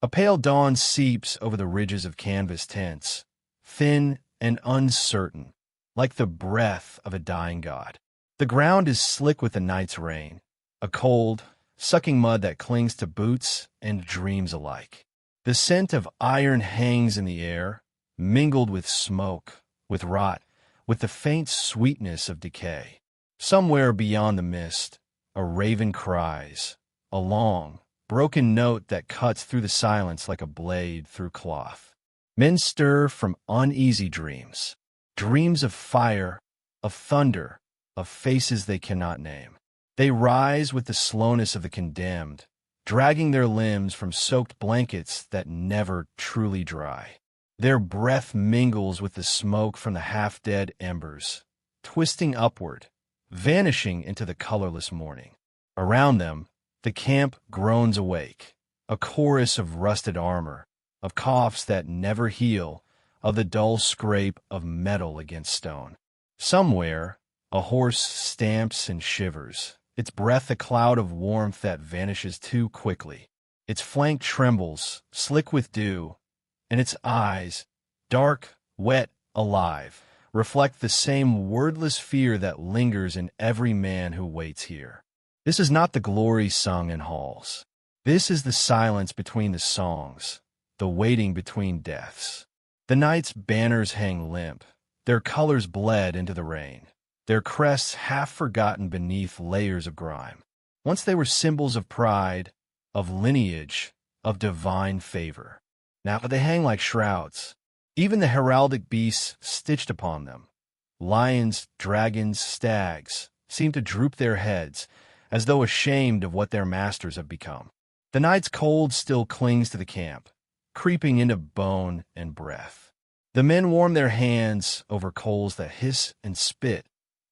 A pale dawn seeps over the ridges of canvas tents, thin and uncertain, like the breath of a dying god. The ground is slick with the night's rain, a cold, sucking mud that clings to boots and dreams alike. The scent of iron hangs in the air, mingled with smoke, with rot, with the faint sweetness of decay. Somewhere beyond the mist, a raven cries, a long, broken note that cuts through the silence like a blade through cloth. Men stir from uneasy dreams, dreams of fire, of thunder, of faces they cannot name. They rise with the slowness of the condemned, dragging their limbs from soaked blankets that never truly dry. Their breath mingles with the smoke from the half-dead embers, twisting upward, vanishing into the colorless morning. Around them, the camp groans awake, a chorus of rusted armor, of coughs that never heal, of the dull scrape of metal against stone. Somewhere, a horse stamps and shivers, its breath a cloud of warmth that vanishes too quickly. Its flank trembles, slick with dew, and its eyes, dark, wet, alive, reflect the same wordless fear that lingers in every man who waits here. This is not the glory sung in halls. This is the silence between the songs, the waiting between deaths. The night's banners hang limp, their colors bled into the rain, their crests half forgotten beneath layers of grime. Once they were symbols of pride, of lineage, of divine favor. Now they hang like shrouds, even the heraldic beasts stitched upon them. Lions, dragons, stags seem to droop their heads, as though ashamed of what their masters have become. The night's cold still clings to the camp, creeping into bone and breath. The men warm their hands over coals that hiss and spit,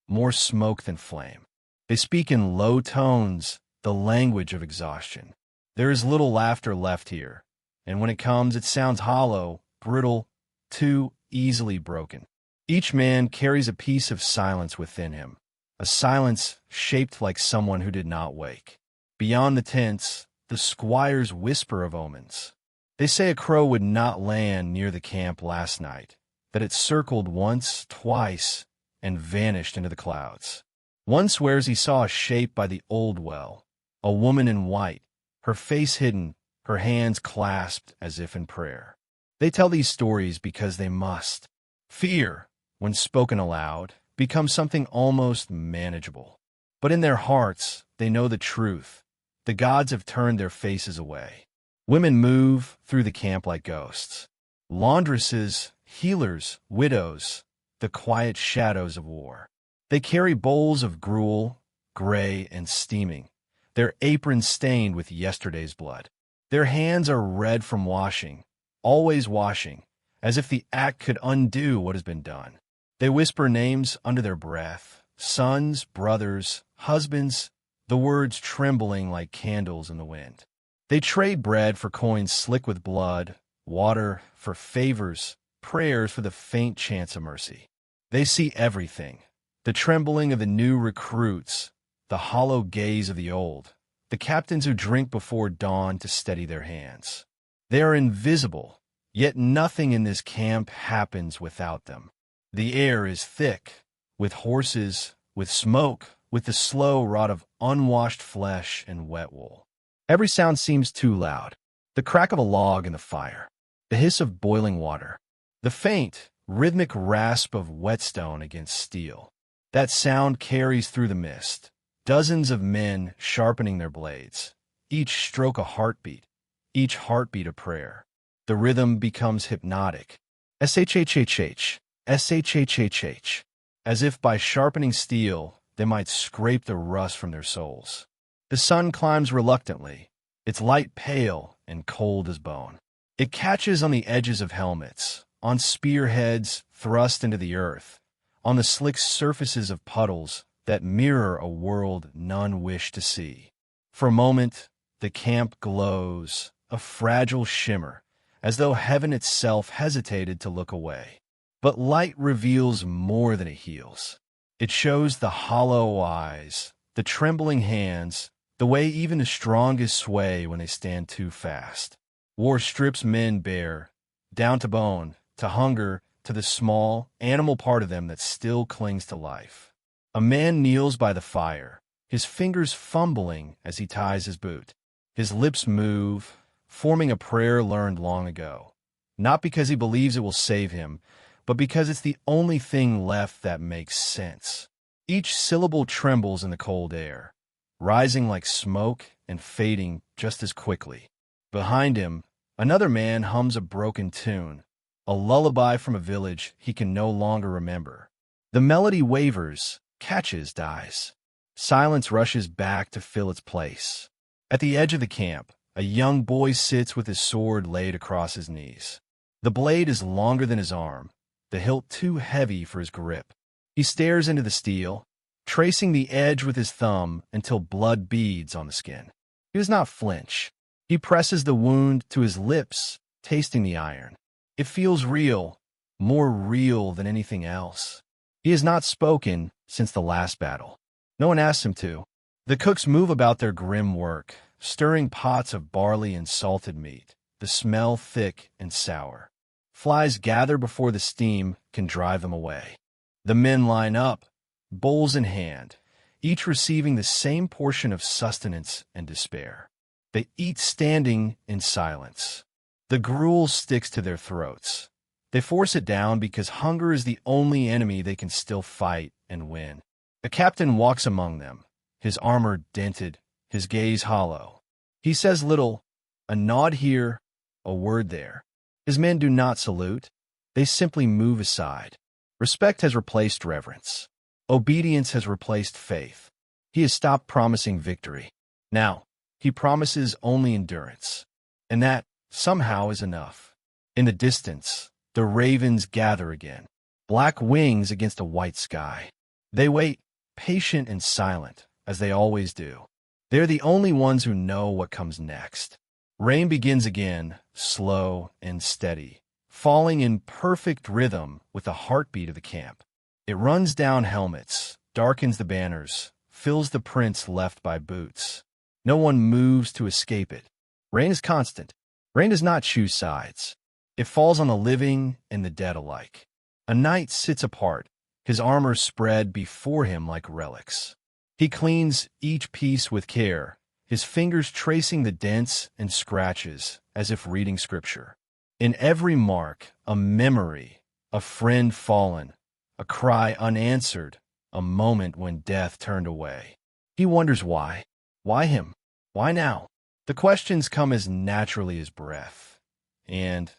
more smoke than flame. They speak in low tones, the language of exhaustion. There is little laughter left here, and when it comes, it sounds hollow, brittle, too easily broken. Each man carries a piece of silence within him, a silence shaped like someone who did not wake. Beyond the tents, the squires whisper of omens. They say a crow would not land near the camp last night, that it circled once, twice, and vanished into the clouds. One swears he saw a shape by the old well, a woman in white, her face hidden, her hands clasped as if in prayer. They tell these stories because they must. Fear, when spoken aloud, becomes something almost manageable. But in their hearts, they know the truth. The gods have turned their faces away. Women move through the camp like ghosts. Laundresses, healers, widows, the quiet shadows of war. They carry bowls of gruel, gray and steaming, their aprons stained with yesterday's blood. Their hands are red from washing, always washing, as if the act could undo what has been done. They whisper names under their breath, sons, brothers, husbands, the words trembling like candles in the wind. They trade bread for coins slick with blood, water for favors, prayers for the faint chance of mercy. They see everything, the trembling of the new recruits, the hollow gaze of the old, the captains who drink before dawn to steady their hands. They are invisible, yet nothing in this camp happens without them. The air is thick, with horses, with smoke, with the slow rot of unwashed flesh and wet wool. Every sound seems too loud. The crack of a log in the fire, the hiss of boiling water, the faint, rhythmic rasp of whetstone against steel. That sound carries through the mist, dozens of men sharpening their blades, each stroke a heartbeat, each heartbeat a prayer. The rhythm becomes hypnotic. S-H-H-H-H. S-H-H-H-H, as if by sharpening steel, they might scrape the rust from their souls. The sun climbs reluctantly, its light pale and cold as bone. It catches on the edges of helmets, on spearheads thrust into the earth, on the slick surfaces of puddles that mirror a world none wish to see. For a moment, the camp glows, a fragile shimmer, as though heaven itself hesitated to look away. But light reveals more than it heals. It shows the hollow eyes, the trembling hands, the way even the strongest sway when they stand too fast. War strips men bare, down to bone, to hunger, to the small, animal part of them that still clings to life. A man kneels by the fire, his fingers fumbling as he ties his boot. His lips move, forming a prayer learned long ago. Not because he believes it will save him, but because it's the only thing left that makes sense. Each syllable trembles in the cold air, rising like smoke and fading just as quickly. Behind him, another man hums a broken tune, a lullaby from a village he can no longer remember. The melody wavers, catches, dies. Silence rushes back to fill its place. At the edge of the camp, a young boy sits with his sword laid across his knees. The blade is longer than his arm, the hilt too heavy for his grip. He stares into the steel, tracing the edge with his thumb until blood beads on the skin. He does not flinch. He presses the wound to his lips, tasting the iron. It feels real, more real than anything else. He has not spoken since the last battle. No one asks him to. The cooks move about their grim work, stirring pots of barley and salted meat, the smell thick and sour. Flies gather before the steam can drive them away. The men line up, bowls in hand, each receiving the same portion of sustenance and despair. They eat standing in silence. The gruel sticks to their throats. They force it down because hunger is the only enemy they can still fight and win. The captain walks among them, his armor dented, his gaze hollow. He says little, a nod here, a word there. His men do not salute. They simply move aside. Respect has replaced reverence. Obedience has replaced faith. He has stopped promising victory. Now, he promises only endurance. And that, somehow, is enough. In the distance, the ravens gather again, black wings against a white sky. They wait, patient and silent, as they always do. They're the only ones who know what comes next. Rain begins again, slow and steady, falling in perfect rhythm with the heartbeat of the camp. It runs down helmets, darkens the banners, fills the prints left by boots. No one moves to escape it. Rain is constant. Rain does not choose sides. It falls on the living and the dead alike. A knight sits apart, his armor spread before him like relics. He cleans each piece with care, his fingers tracing the dents and scratches as if reading scripture. In every mark, a memory, a friend fallen, a cry unanswered, a moment when death turned away. He wonders why. Why him? Why now? The questions come as naturally as breath. And,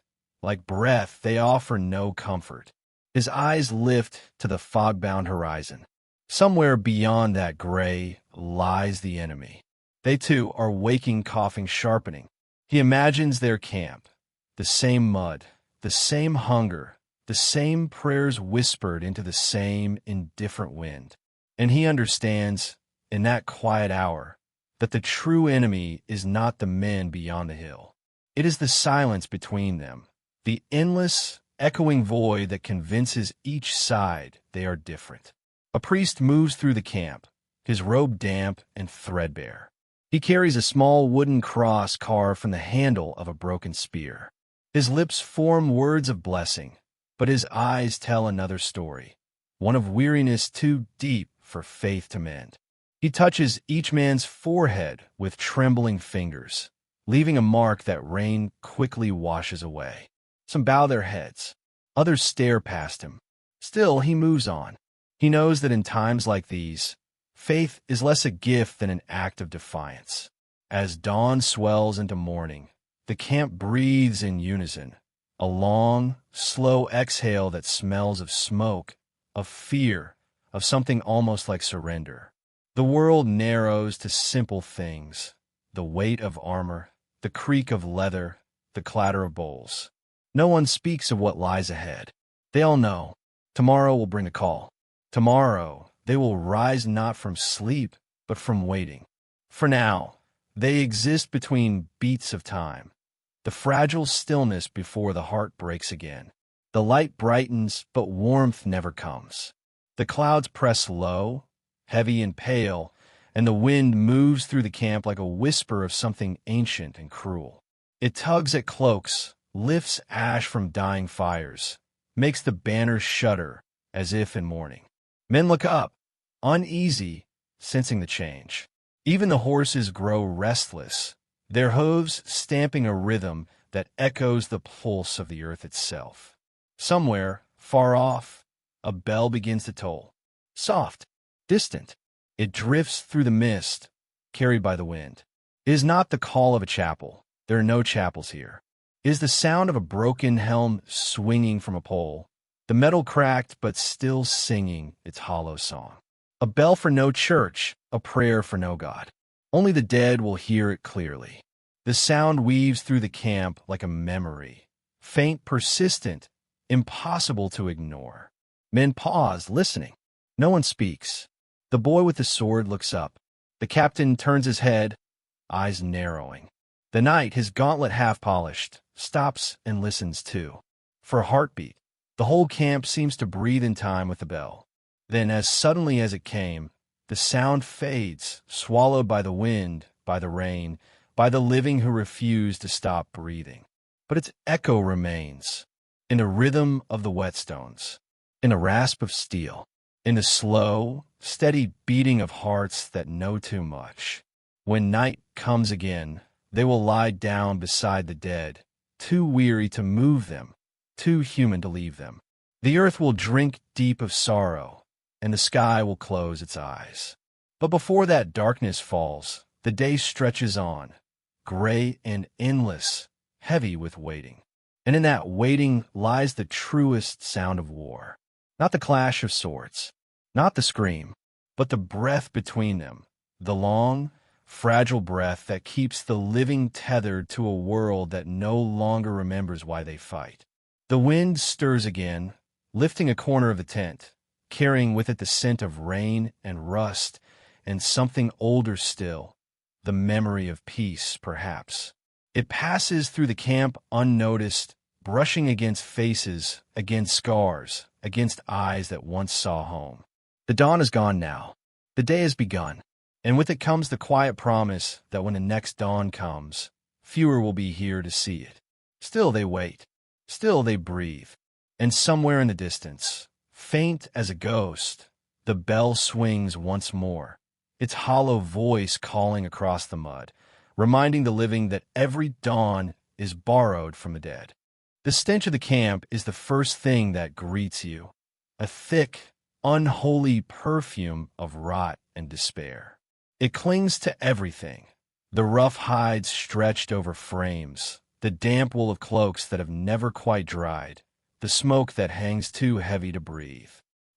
like breath, they offer no comfort. His eyes lift to the fog-bound horizon. Somewhere beyond that gray lies the enemy. They too are waking, coughing, sharpening. He imagines their camp, the same mud, the same hunger, the same prayers whispered into the same indifferent wind. And he understands, in that quiet hour, that the true enemy is not the men beyond the hill. It is the silence between them, the endless, echoing void that convinces each side they are different. A priest moves through the camp, his robe damp and threadbare. He carries a small wooden cross carved from the handle of a broken spear. His lips form words of blessing, but his eyes tell another story, one of weariness too deep for faith to mend. He touches each man's forehead with trembling fingers, leaving a mark that rain quickly washes away. Some bow their heads. Others stare past him. Still, he moves on. He knows that in times like these, faith is less a gift than an act of defiance. As dawn swells into morning, the camp breathes in unison, a long, slow exhale that smells of smoke, of fear, of something almost like surrender. The world narrows to simple things, the weight of armor, the creak of leather, the clatter of bowls. No one speaks of what lies ahead. They all know. Tomorrow will bring a call. Tomorrow, they will rise not from sleep, but from waiting. For now, they exist between beats of time, the fragile stillness before the heart breaks again. The light brightens, but warmth never comes. The clouds press low, heavy and pale, and the wind moves through the camp like a whisper of something ancient and cruel. It tugs at cloaks, lifts ash from dying fires, makes the banners shudder as if in mourning. Men look up, uneasy, sensing the change. Even the horses grow restless, their hooves stamping a rhythm that echoes the pulse of the earth itself. Somewhere, far off, a bell begins to toll. Soft, distant, it drifts through the mist, carried by the wind. It is not the call of a chapel. There are no chapels here. It is the sound of a broken helm swinging from a pole, the metal cracked but still singing its hollow song. A bell for no church, a prayer for no God. Only the dead will hear it clearly. The sound weaves through the camp like a memory, faint, persistent, impossible to ignore. Men pause, listening. No one speaks. The boy with the sword looks up. The captain turns his head, eyes narrowing. The knight, his gauntlet half polished, stops and listens too. For a heartbeat, the whole camp seems to breathe in time with the bell. Then, as suddenly as it came, the sound fades, swallowed by the wind, by the rain, by the living who refuse to stop breathing. But its echo remains, in the rhythm of the whetstones, in the rasp of steel, in the slow, steady beating of hearts that know too much. When night comes again, they will lie down beside the dead, too weary to move them, too human to leave them. The earth will drink deep of sorrow, and the sky will close its eyes. But before that darkness falls, the day stretches on, gray and endless, heavy with waiting. And in that waiting lies the truest sound of war. Not the clash of swords, not the scream, but the breath between them, the long, fragile breath that keeps the living tethered to a world that no longer remembers why they fight. The wind stirs again, lifting a corner of the tent, carrying with it the scent of rain and rust and something older still, the memory of peace, perhaps. It passes through the camp unnoticed, brushing against faces, against scars, against eyes that once saw home. The dawn is gone now. The day has begun, and with it comes the quiet promise that when the next dawn comes, fewer will be here to see it. Still they wait. Still they breathe. And somewhere in the distance, faint as a ghost, the bell swings once more, its hollow voice calling across the mud, reminding the living that every dawn is borrowed from the dead. The stench of the camp is the first thing that greets you, a thick, unholy perfume of rot and despair. It clings to everything, the rough hides stretched over frames, the damp wool of cloaks that have never quite dried, the smoke that hangs too heavy to breathe.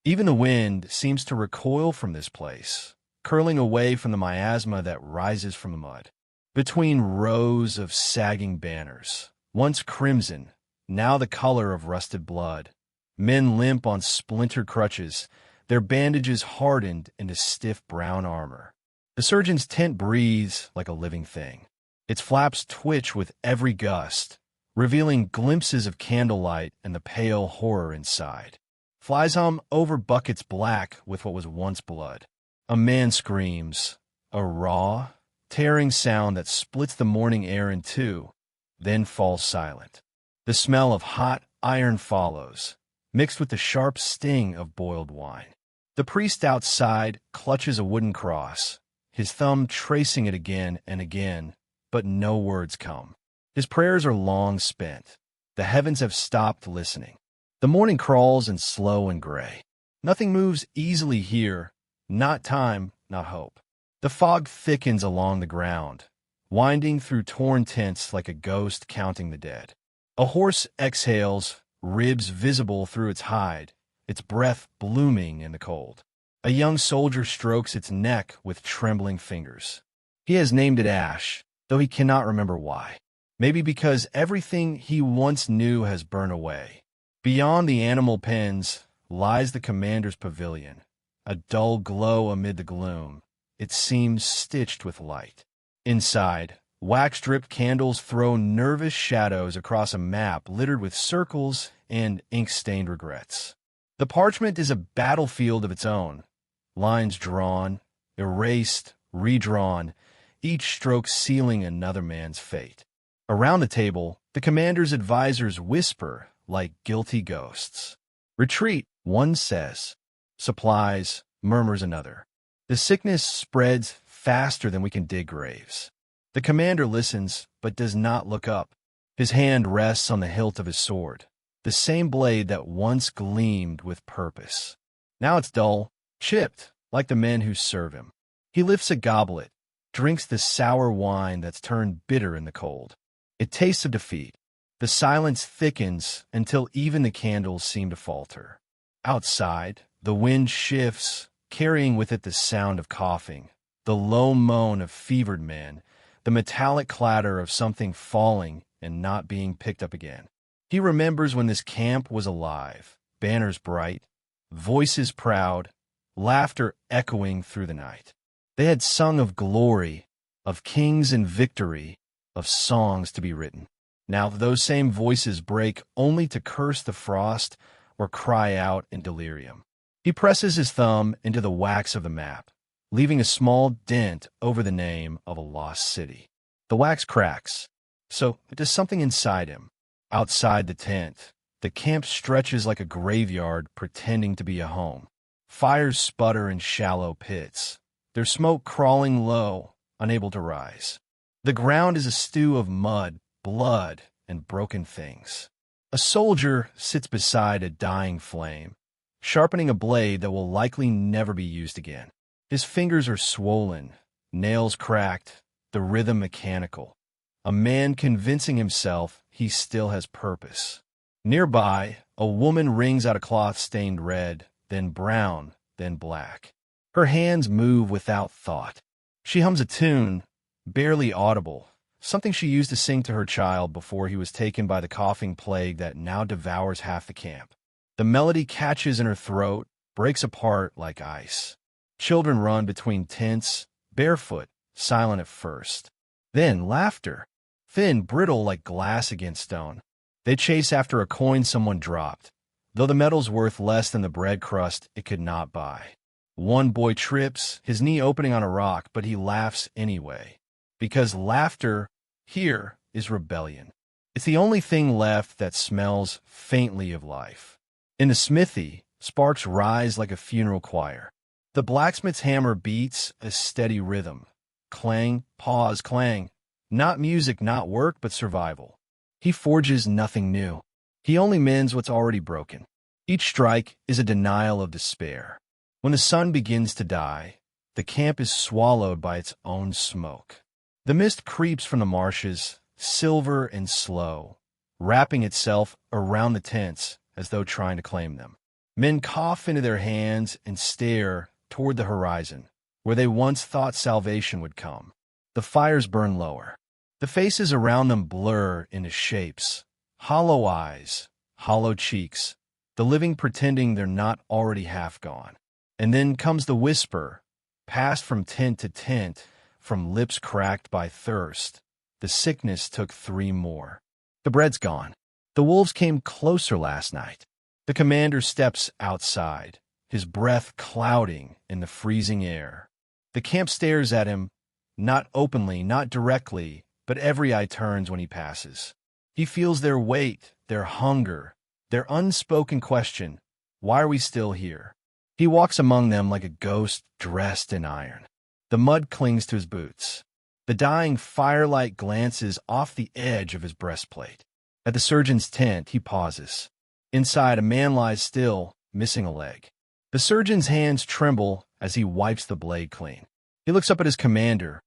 Even the wind seems to recoil from this place, curling away from the miasma that rises from the mud. Between rows of sagging banners, once crimson, now the color of rusted blood, men limp on splintered crutches, their bandages hardened into stiff brown armor. The surgeon's tent breathes like a living thing. Its flaps twitch with every gust, revealing glimpses of candlelight and the pale horror inside. Flies hum over buckets black with what was once blood. A man screams, a raw, tearing sound that splits the morning air in two, then falls silent. The smell of hot iron follows, mixed with the sharp sting of boiled wine. The priest outside clutches a wooden cross, his thumb tracing it again and again, but no words come. His prayers are long spent. The heavens have stopped listening. The morning crawls in slow and gray. Nothing moves easily here, not time, not hope. The fog thickens along the ground, winding through torn tents like a ghost counting the dead. A horse exhales, ribs visible through its hide, its breath blooming in the cold. A young soldier strokes its neck with trembling fingers. He has named it Ash, though he cannot remember why. Maybe because everything he once knew has burned away. Beyond the animal pens lies the commander's pavilion, a dull glow amid the gloom. It seems stitched with light. Inside, wax-dripped candles throw nervous shadows across a map littered with circles and ink-stained regrets. The parchment is a battlefield of its own. Lines drawn, erased, redrawn, each stroke sealing another man's fate. Around the table, the commander's advisors whisper like guilty ghosts. Retreat, one says. Supplies, murmurs another. The sickness spreads faster than we can dig graves. The commander listens, but does not look up. His hand rests on the hilt of his sword, the same blade that once gleamed with purpose. Now it's dull, chipped, like the men who serve him. He lifts a goblet, drinks the sour wine that's turned bitter in the cold. It tastes of defeat. The silence thickens until even the candles seem to falter. Outside, the wind shifts, carrying with it the sound of coughing, the low moan of fevered men, the metallic clatter of something falling and not being picked up again. He remembers when this camp was alive, banners bright, voices proud, laughter echoing through the night. They had sung of glory, of kings and victory, of songs to be written. Now those same voices break only to curse the frost or cry out in delirium. He presses his thumb into the wax of the map, leaving a small dent over the name of a lost city. The wax cracks, so it does something inside him. Outside the tent, the camp stretches like a graveyard pretending to be a home. Fires sputter in shallow pits, their smoke crawling low, unable to rise. The ground is a stew of mud, blood, and broken things. A soldier sits beside a dying flame, sharpening a blade that will likely never be used again. His fingers are swollen, nails cracked, the rhythm mechanical. A man convincing himself he still has purpose. Nearby, a woman wrings out a cloth stained red, then brown, then black. Her hands move without thought. She hums a tune, barely audible, something she used to sing to her child before he was taken by the coughing plague that now devours half the camp. The melody catches in her throat, breaks apart like ice. Children run between tents, barefoot, silent at first. Then laughter, thin, brittle like glass against stone. They chase after a coin someone dropped, though the metal's worth less than the bread crust it could not buy. One boy trips, his knee opening on a rock, but he laughs anyway. Because laughter, here, is rebellion. It's the only thing left that smells faintly of life. In the smithy, sparks rise like a funeral choir. The blacksmith's hammer beats a steady rhythm. Clang, pause, clang. Not music, not work, but survival. He forges nothing new. He only mends what's already broken. Each strike is a denial of despair. When the sun begins to die, the camp is swallowed by its own smoke. The mist creeps from the marshes, silver and slow, wrapping itself around the tents as though trying to claim them. Men cough into their hands and stare toward the horizon, where they once thought salvation would come. The fires burn lower. The faces around them blur into shapes, hollow eyes, hollow cheeks, the living pretending they're not already half gone. And then comes the whisper, passed from tent to tent, from lips cracked by thirst. The sickness took 3 more. The bread's gone. The wolves came closer last night. The commander steps outside, his breath clouding in the freezing air. The camp stares at him, not openly, not directly, but every eye turns when he passes. He feels their weight, their hunger, their unspoken question, why are we still here? He walks among them like a ghost dressed in iron. The mud clings to his boots. The dying firelight glances off the edge of his breastplate. At the surgeon's tent, he pauses. Inside, a man lies still, missing a leg. The surgeon's hands tremble as he wipes the blade clean. He looks up at his commander,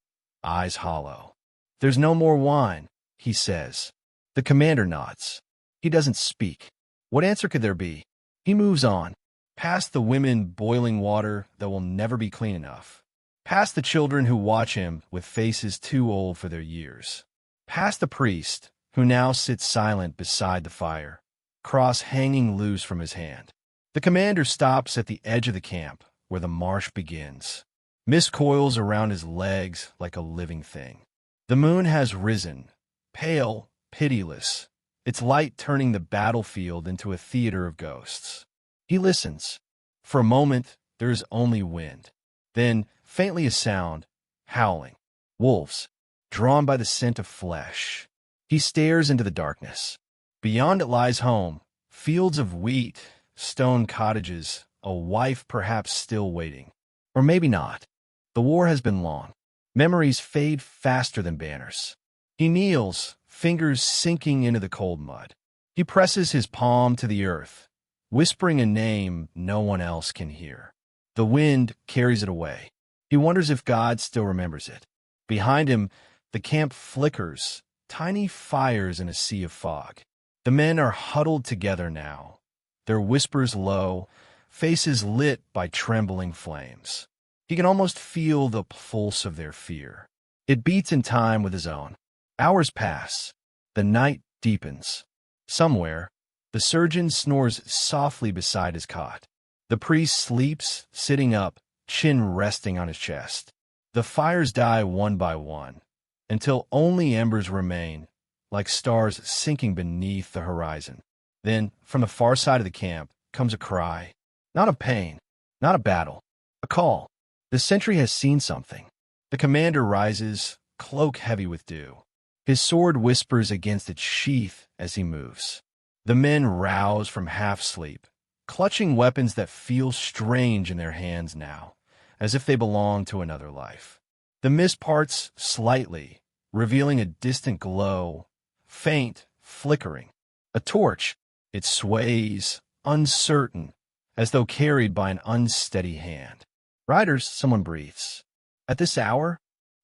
eyes hollow. There's no more wine, he says. The commander nods. He doesn't speak. What answer could there be? He moves on, past the women boiling water that will never be clean enough, past the children who watch him with faces too old for their years, past the priest who now sits silent beside the fire, cross hanging loose from his hand. The commander stops at the edge of the camp where the marsh begins. Mist coils around his legs like a living thing. The moon has risen, pale, pitiless, its light turning the battlefield into a theater of ghosts. He listens. For a moment, there is only wind. Then, faintly a sound, howling. Wolves, drawn by the scent of flesh. He stares into the darkness. Beyond it lies home, fields of wheat, stone cottages, a wife perhaps still waiting. Or maybe not. The war has been long. Memories fade faster than banners. He kneels, fingers sinking into the cold mud. He presses his palm to the earth, whispering a name no one else can hear. The wind carries it away. He wonders if God still remembers it. Behind him, the camp flickers, tiny fires in a sea of fog. The men are huddled together now, their whispers low, faces lit by trembling flames. He can almost feel the pulse of their fear. It beats in time with his own. Hours pass. The night deepens. Somewhere, the surgeon snores softly beside his cot. The priest sleeps, sitting up, chin resting on his chest. The fires die one by one, until only embers remain, like stars sinking beneath the horizon. Then, from the far side of the camp, comes a cry. Not of pain, not a battle, a call. The sentry has seen something. The commander rises, cloak heavy with dew. His sword whispers against its sheath as he moves. The men rouse from half-sleep, clutching weapons that feel strange in their hands now, as if they belong to another life. The mist parts slightly, revealing a distant glow, faint, flickering. A torch. It sways, uncertain, as though carried by an unsteady hand. Riders, someone breathes. At this hour,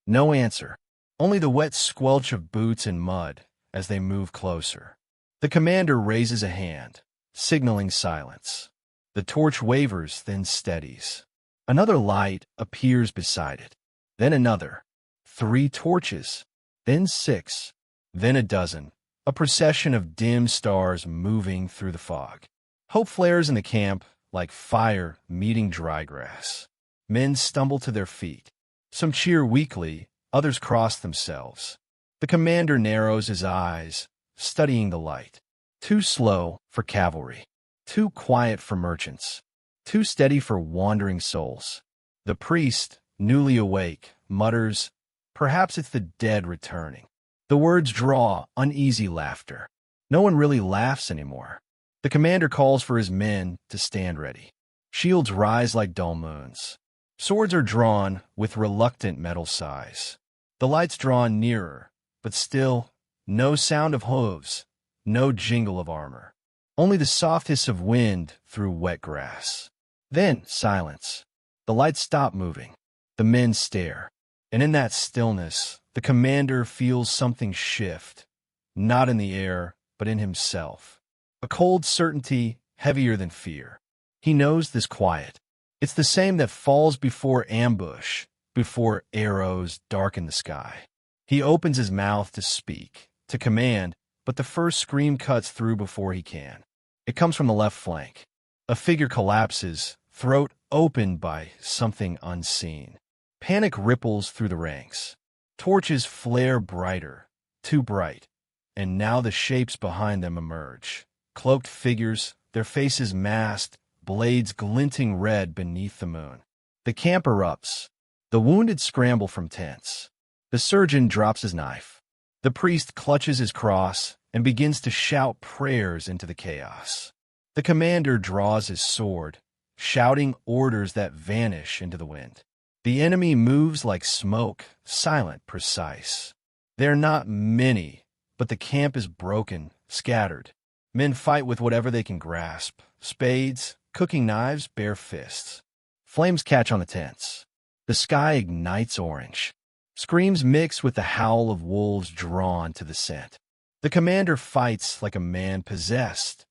no answer. Only the wet squelch of boots and mud as they move closer. The commander raises a hand, signaling silence. The torch wavers, then steadies. Another light appears beside it. Then another. 3 torches. Then 6. Then a dozen. A procession of dim stars moving through the fog. Hope flares in the camp like fire meeting dry grass. Men stumble to their feet. Some cheer weakly, others cross themselves. The commander narrows his eyes, studying the light. Too slow for cavalry. Too quiet for merchants. Too steady for wandering souls. The priest, newly awake, mutters, "Perhaps it's the dead returning." The words draw uneasy laughter. No one really laughs anymore. The commander calls for his men to stand ready. Shields rise like dull moons. Swords are drawn with reluctant metal sighs. The lights draw nearer, but still, no sound of hooves, no jingle of armor. Only the soft hiss of wind through wet grass. Then silence. The lights stop moving. The men stare. And in that stillness, the commander feels something shift, not in the air, but in himself. A cold certainty heavier than fear. He knows this quiet. It's the same that falls before ambush, before arrows darken the sky. He opens his mouth to speak, to command, but the first scream cuts through before he can. It comes from the left flank. A figure collapses, throat opened by something unseen. Panic ripples through the ranks. Torches flare brighter, too bright, and now the shapes behind them emerge. Cloaked figures, their faces masked, blades glinting red beneath the moon. The camp erupts. The wounded scramble from tents. The surgeon drops his knife. The priest clutches his cross and begins to shout prayers into the chaos. The commander draws his sword, shouting orders that vanish into the wind. The enemy moves like smoke, silent, precise. They're not many, but the camp is broken, scattered. Men fight with whatever they can grasp. Spades, cooking knives, bare fists. Flames catch on the tents. The sky ignites orange. Screams mix with the howl of wolves drawn to the scent. The commander fights like a man possessed,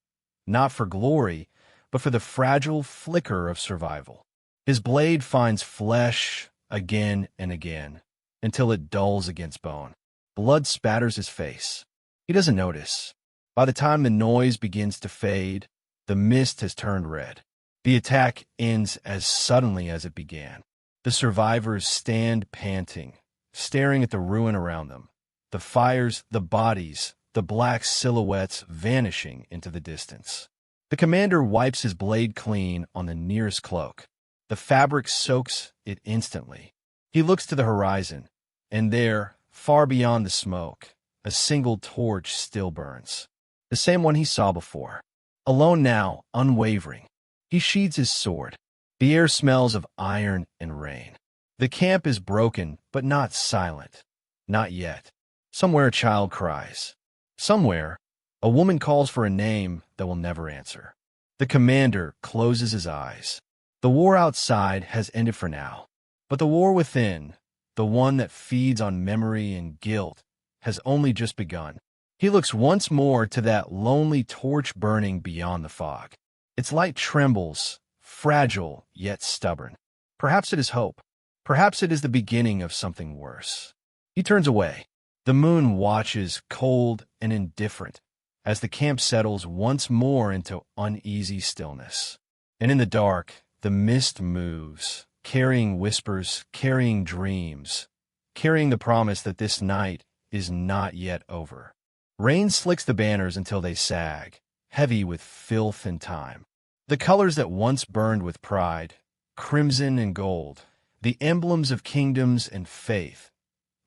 not for glory, but for the fragile flicker of survival. His blade finds flesh again and again, until it dulls against bone. Blood spatters his face. He doesn't notice. By the time the noise begins to fade, the mist has turned red. The attack ends as suddenly as it began. The survivors stand panting, staring at the ruin around them. The fires, the bodies, the black silhouettes vanishing into the distance. The commander wipes his blade clean on the nearest cloak. The fabric soaks it instantly. He looks to the horizon, and there, far beyond the smoke, a single torch still burns. The same one he saw before. Alone now, unwavering. He sheathes his sword. The air smells of iron and rain. The camp is broken, but not silent. Not yet. Somewhere a child cries. Somewhere, a woman calls for a name that will never answer. The commander closes his eyes. The war outside has ended for now. But the war within, the one that feeds on memory and guilt, has only just begun. He looks once more to that lonely torch burning beyond the fog. Its light trembles, fragile yet stubborn. Perhaps it is hope. Perhaps it is the beginning of something worse. He turns away. The moon watches, cold and indifferent, as the camp settles once more into uneasy stillness. And in the dark, the mist moves, carrying whispers, carrying dreams, carrying the promise that this night is not yet over. Rain slicks the banners until they sag, heavy with filth and time. The colors that once burned with pride, crimson and gold, the emblems of kingdoms and faith,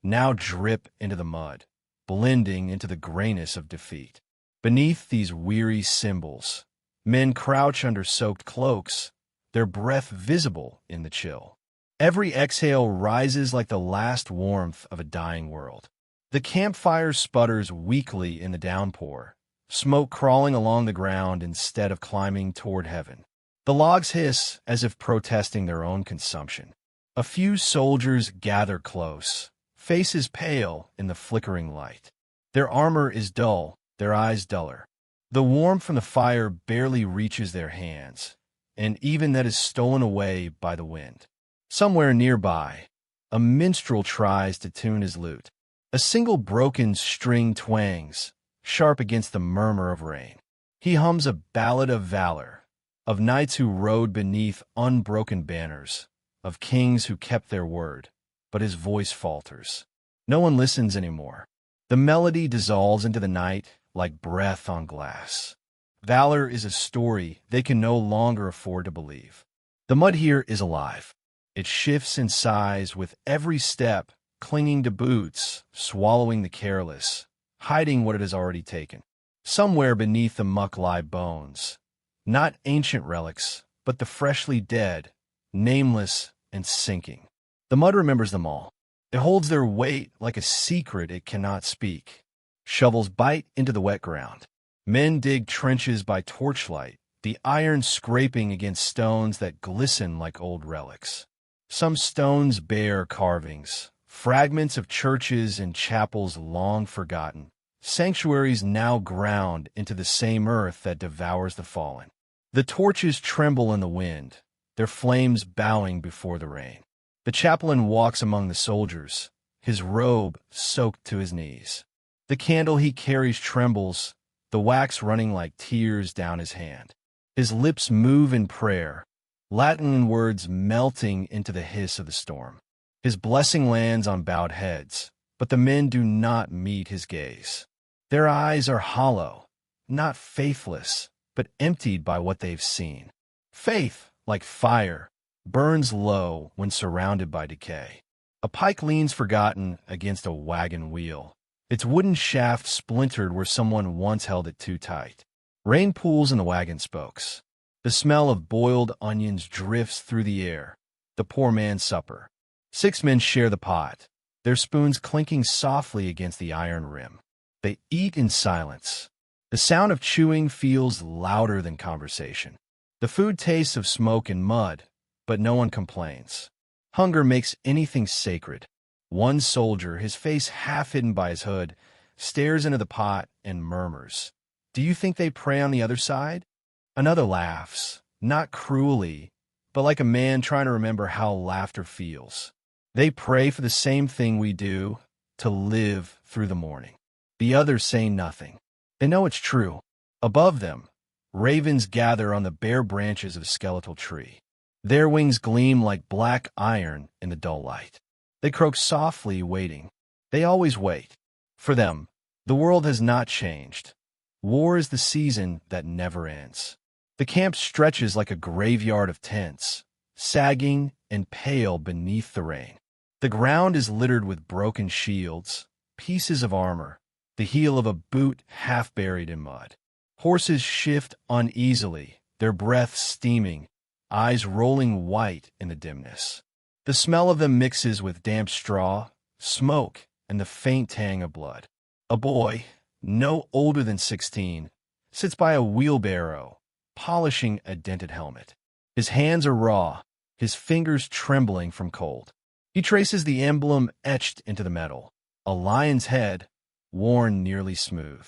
now drip into the mud, blending into the grayness of defeat. Beneath these weary symbols, men crouch under soaked cloaks, their breath visible in the chill. Every exhale rises like the last warmth of a dying world. The campfire sputters weakly in the downpour, smoke crawling along the ground instead of climbing toward heaven. The logs hiss as if protesting their own consumption. A few soldiers gather close, faces pale in the flickering light. Their armor is dull, their eyes duller. The warmth from the fire barely reaches their hands, and even that is stolen away by the wind. Somewhere nearby, a minstrel tries to tune his lute. A single broken string twangs, sharp against the murmur of rain. He hums a ballad of valor, of knights who rode beneath unbroken banners, of kings who kept their word, but his voice falters. No one listens anymore. The melody dissolves into the night like breath on glass. Valor is a story they can no longer afford to believe. The mud here is alive. It shifts and sighs with every step, clinging to boots, swallowing the careless, hiding what it has already taken. Somewhere beneath the muck lie bones, not ancient relics, but the freshly dead, nameless and sinking. The mud remembers them all. It holds their weight like a secret it cannot speak. Shovels bite into the wet ground. Men dig trenches by torchlight, the iron scraping against stones that glisten like old relics. Some stones bear carvings, fragments of churches and chapels long forgotten, sanctuaries now ground into the same earth that devours the fallen. The torches tremble in the wind, their flames bowing before the rain. The chaplain walks among the soldiers, his robe soaked to his knees. The candle he carries trembles, the wax running like tears down his hand. His lips move in prayer, Latin words melting into the hiss of the storm. His blessing lands on bowed heads, but the men do not meet his gaze. Their eyes are hollow, not faithless, but emptied by what they've seen. Faith, like fire, burns low when surrounded by decay. A pike leans forgotten against a wagon wheel, its wooden shaft splintered where someone once held it too tight. Rain pools in the wagon spokes. The smell of boiled onions drifts through the air. The poor man's supper. 6 men share the pot, their spoons clinking softly against the iron rim. They eat in silence. The sound of chewing feels louder than conversation. The food tastes of smoke and mud, but no one complains. Hunger makes anything sacred. One soldier, his face half hidden by his hood, stares into the pot and murmurs, "Do you think they pray on the other side?" Another laughs, not cruelly, but like a man trying to remember how laughter feels. They pray for the same thing we do, to live through the morning. The others say nothing. They know it's true. Above them, ravens gather on the bare branches of a skeletal tree. Their wings gleam like black iron in the dull light. They croak softly, waiting. They always wait. For them, the world has not changed. War is the season that never ends. The camp stretches like a graveyard of tents, sagging and pale beneath the rain. The ground is littered with broken shields, pieces of armor, the heel of a boot half buried in mud. Horses shift uneasily, their breath steaming, eyes rolling white in the dimness. The smell of them mixes with damp straw, smoke, and the faint tang of blood. A boy, no older than 16, sits by a wheelbarrow, polishing a dented helmet. His hands are raw, his fingers trembling from cold. He traces the emblem etched into the metal, a lion's head, worn nearly smooth.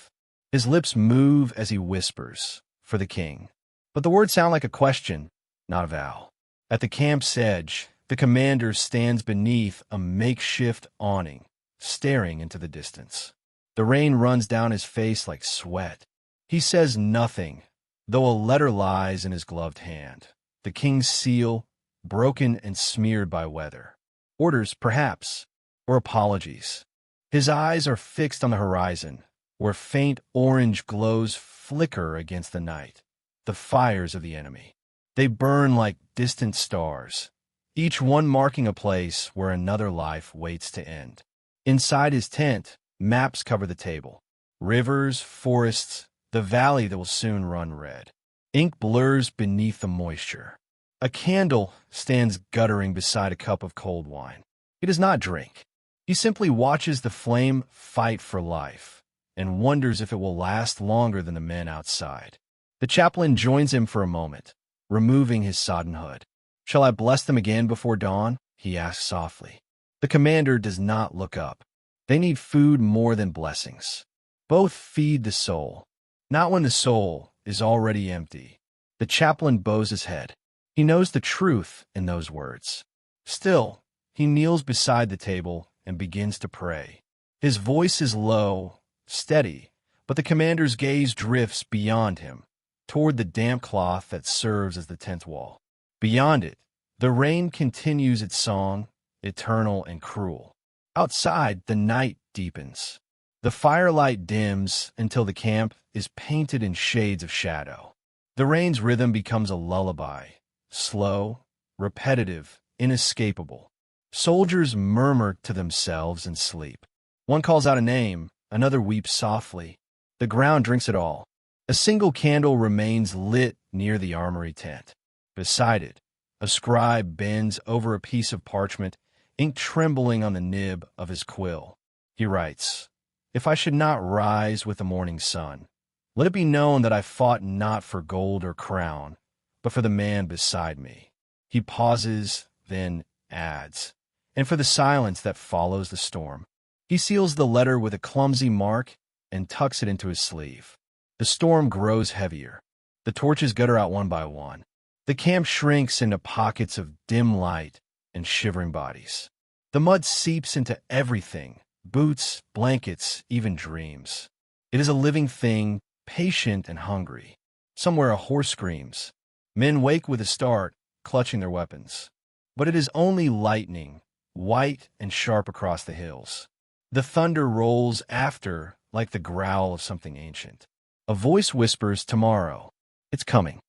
His lips move as he whispers, "For the king." But the words sound like a question, not a vow. At the camp's edge, the commander stands beneath a makeshift awning, staring into the distance. The rain runs down his face like sweat. He says nothing, though a letter lies in his gloved hand. The king's seal, broken and smeared by weather. Orders, perhaps, or apologies. His eyes are fixed on the horizon, where faint orange glows flicker against the night, the fires of the enemy. They burn like distant stars, each one marking a place where another life waits to end. Inside his tent, maps cover the table. Rivers, forests, the valley that will soon run red. Ink blurs beneath the moisture. A candle stands guttering beside a cup of cold wine. He does not drink. He simply watches the flame fight for life and wonders if it will last longer than the men outside. The chaplain joins him for a moment, removing his sodden hood. "Shall I bless them again before dawn?" he asks softly. The commander does not look up. They need food more than blessings. Both feed the soul, not when the soul is already empty. The chaplain bows his head. He knows the truth in those words. Still, he kneels beside the table and begins to pray. His voice is low, steady, but the commander's gaze drifts beyond him, toward the damp cloth that serves as the tent wall. Beyond it, the rain continues its song, eternal and cruel. Outside, the night deepens. The firelight dims until the camp is painted in shades of shadow. The rain's rhythm becomes a lullaby, slow, repetitive, inescapable. Soldiers murmur to themselves and sleep. One calls out a name, another weeps softly. The ground drinks it all. A single candle remains lit near the armory tent. Beside it, a scribe bends over a piece of parchment, ink trembling on the nib of his quill. He writes, "If I should not rise with the morning sun, let it be known that I fought not for gold or crown, but for the man beside me." He pauses, then adds, "And for the silence that follows the storm." He seals the letter with a clumsy mark and tucks it into his sleeve. The storm grows heavier. The torches gutter out one by one. The camp shrinks into pockets of dim light and shivering bodies. The mud seeps into everything, boots, blankets, even dreams. It is a living thing, patient and hungry. Somewhere a horse screams. Men wake with a start, clutching their weapons. But it is only lightning, white and sharp across the hills. The thunder rolls after like the growl of something ancient. A voice whispers, "Tomorrow. It's coming."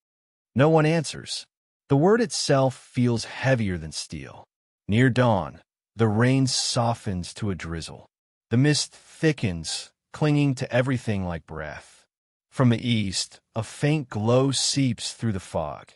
No one answers. The word itself feels heavier than steel. Near dawn, the rain softens to a drizzle. The mist thickens, clinging to everything like breath. From the east, a faint glow seeps through the fog.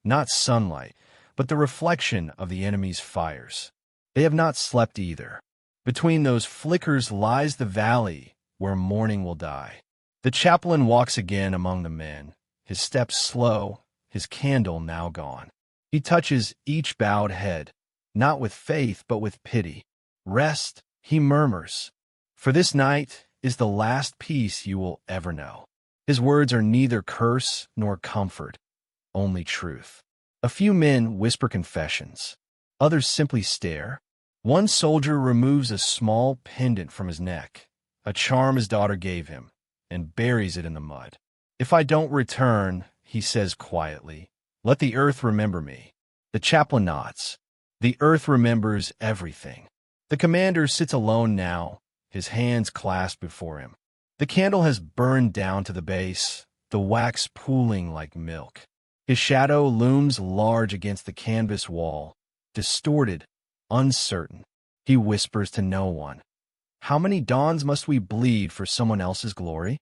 Not sunlight, but the reflection of the enemy's fires. They have not slept either. Between those flickers lies the valley where morning will die. The chaplain walks again among the men, his steps slow, his candle now gone. He touches each bowed head, not with faith but with pity. "Rest," he murmurs, "for this night is the last peace you will ever know." His words are neither curse nor comfort, only truth. A few men whisper confessions. Others simply stare. One soldier removes a small pendant from his neck, a charm his daughter gave him, and buries it in the mud. "If I don't return," he says quietly, "let the earth remember me." The chaplain nods. The earth remembers everything. The commander sits alone now, his hands clasped before him. The candle has burned down to the base, the wax pooling like milk. His shadow looms large against the canvas wall, distorted, uncertain. He whispers to no one. How many dawns must we bleed for someone else's glory?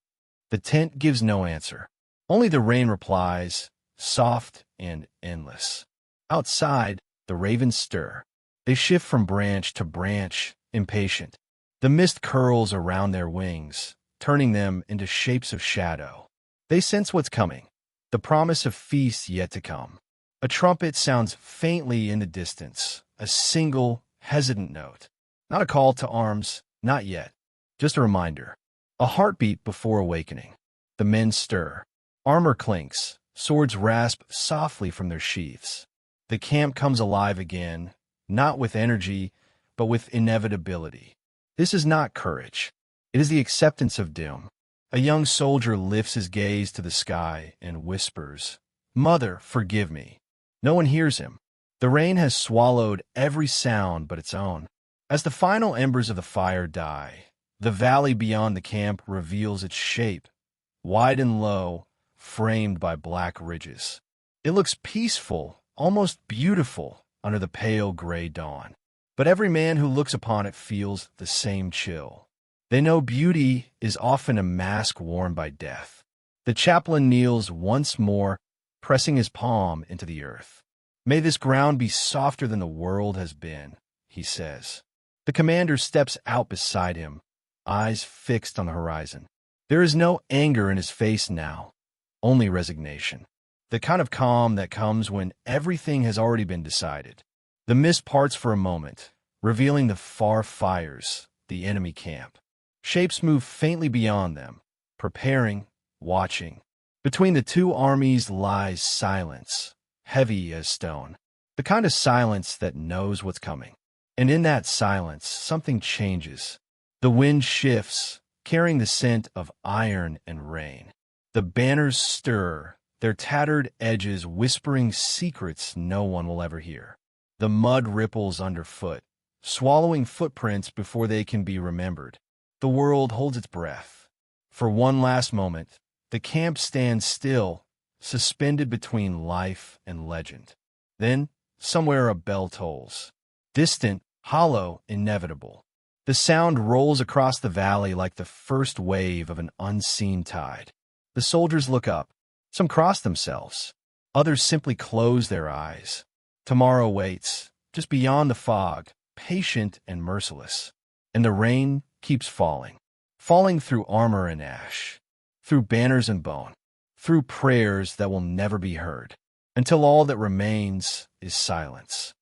The tent gives no answer. Only the rain replies, soft and endless. Outside, the ravens stir. They shift from branch to branch, impatient. The mist curls around their wings, turning them into shapes of shadow. They sense what's coming, the promise of feast yet to come. A trumpet sounds faintly in the distance, a single, hesitant note. Not a call to arms, not yet. Just a reminder. A heartbeat before awakening. The men stir. Armor clinks. Swords rasp softly from their sheaths. The camp comes alive again, not with energy, but with inevitability. This is not courage. It is the acceptance of doom. A young soldier lifts his gaze to the sky and whispers, "Mother, forgive me." No one hears him. The rain has swallowed every sound but its own. As the final embers of the fire die, the valley beyond the camp reveals its shape, wide and low, framed by black ridges. It looks peaceful, almost beautiful, under the pale gray dawn. But every man who looks upon it feels the same chill. They know beauty is often a mask worn by death. The chaplain kneels once more, pressing his palm into the earth. "May this ground be softer than the world has been," he says. The commander steps out beside him, eyes fixed on the horizon. There is no anger in his face now, only resignation. The kind of calm that comes when everything has already been decided. The mist parts for a moment, revealing the far fires, the enemy camp. Shapes move faintly beyond them, preparing, watching. Between the two armies lies silence, heavy as stone. The kind of silence that knows what's coming. And in that silence, something changes. The wind shifts, carrying the scent of iron and rain. The banners stir, their tattered edges whispering secrets no one will ever hear. The mud ripples underfoot, swallowing footprints before they can be remembered. The world holds its breath. For one last moment, the camp stands still, suspended between life and legend. Then, somewhere a bell tolls. Distant, hollow, inevitable. The sound rolls across the valley like the first wave of an unseen tide. The soldiers look up. Some cross themselves. Others simply close their eyes. Tomorrow waits, just beyond the fog, patient and merciless. And the rain keeps falling. Falling through armor and ash. Through banners and bone. Through prayers that will never be heard. Until all that remains is silence.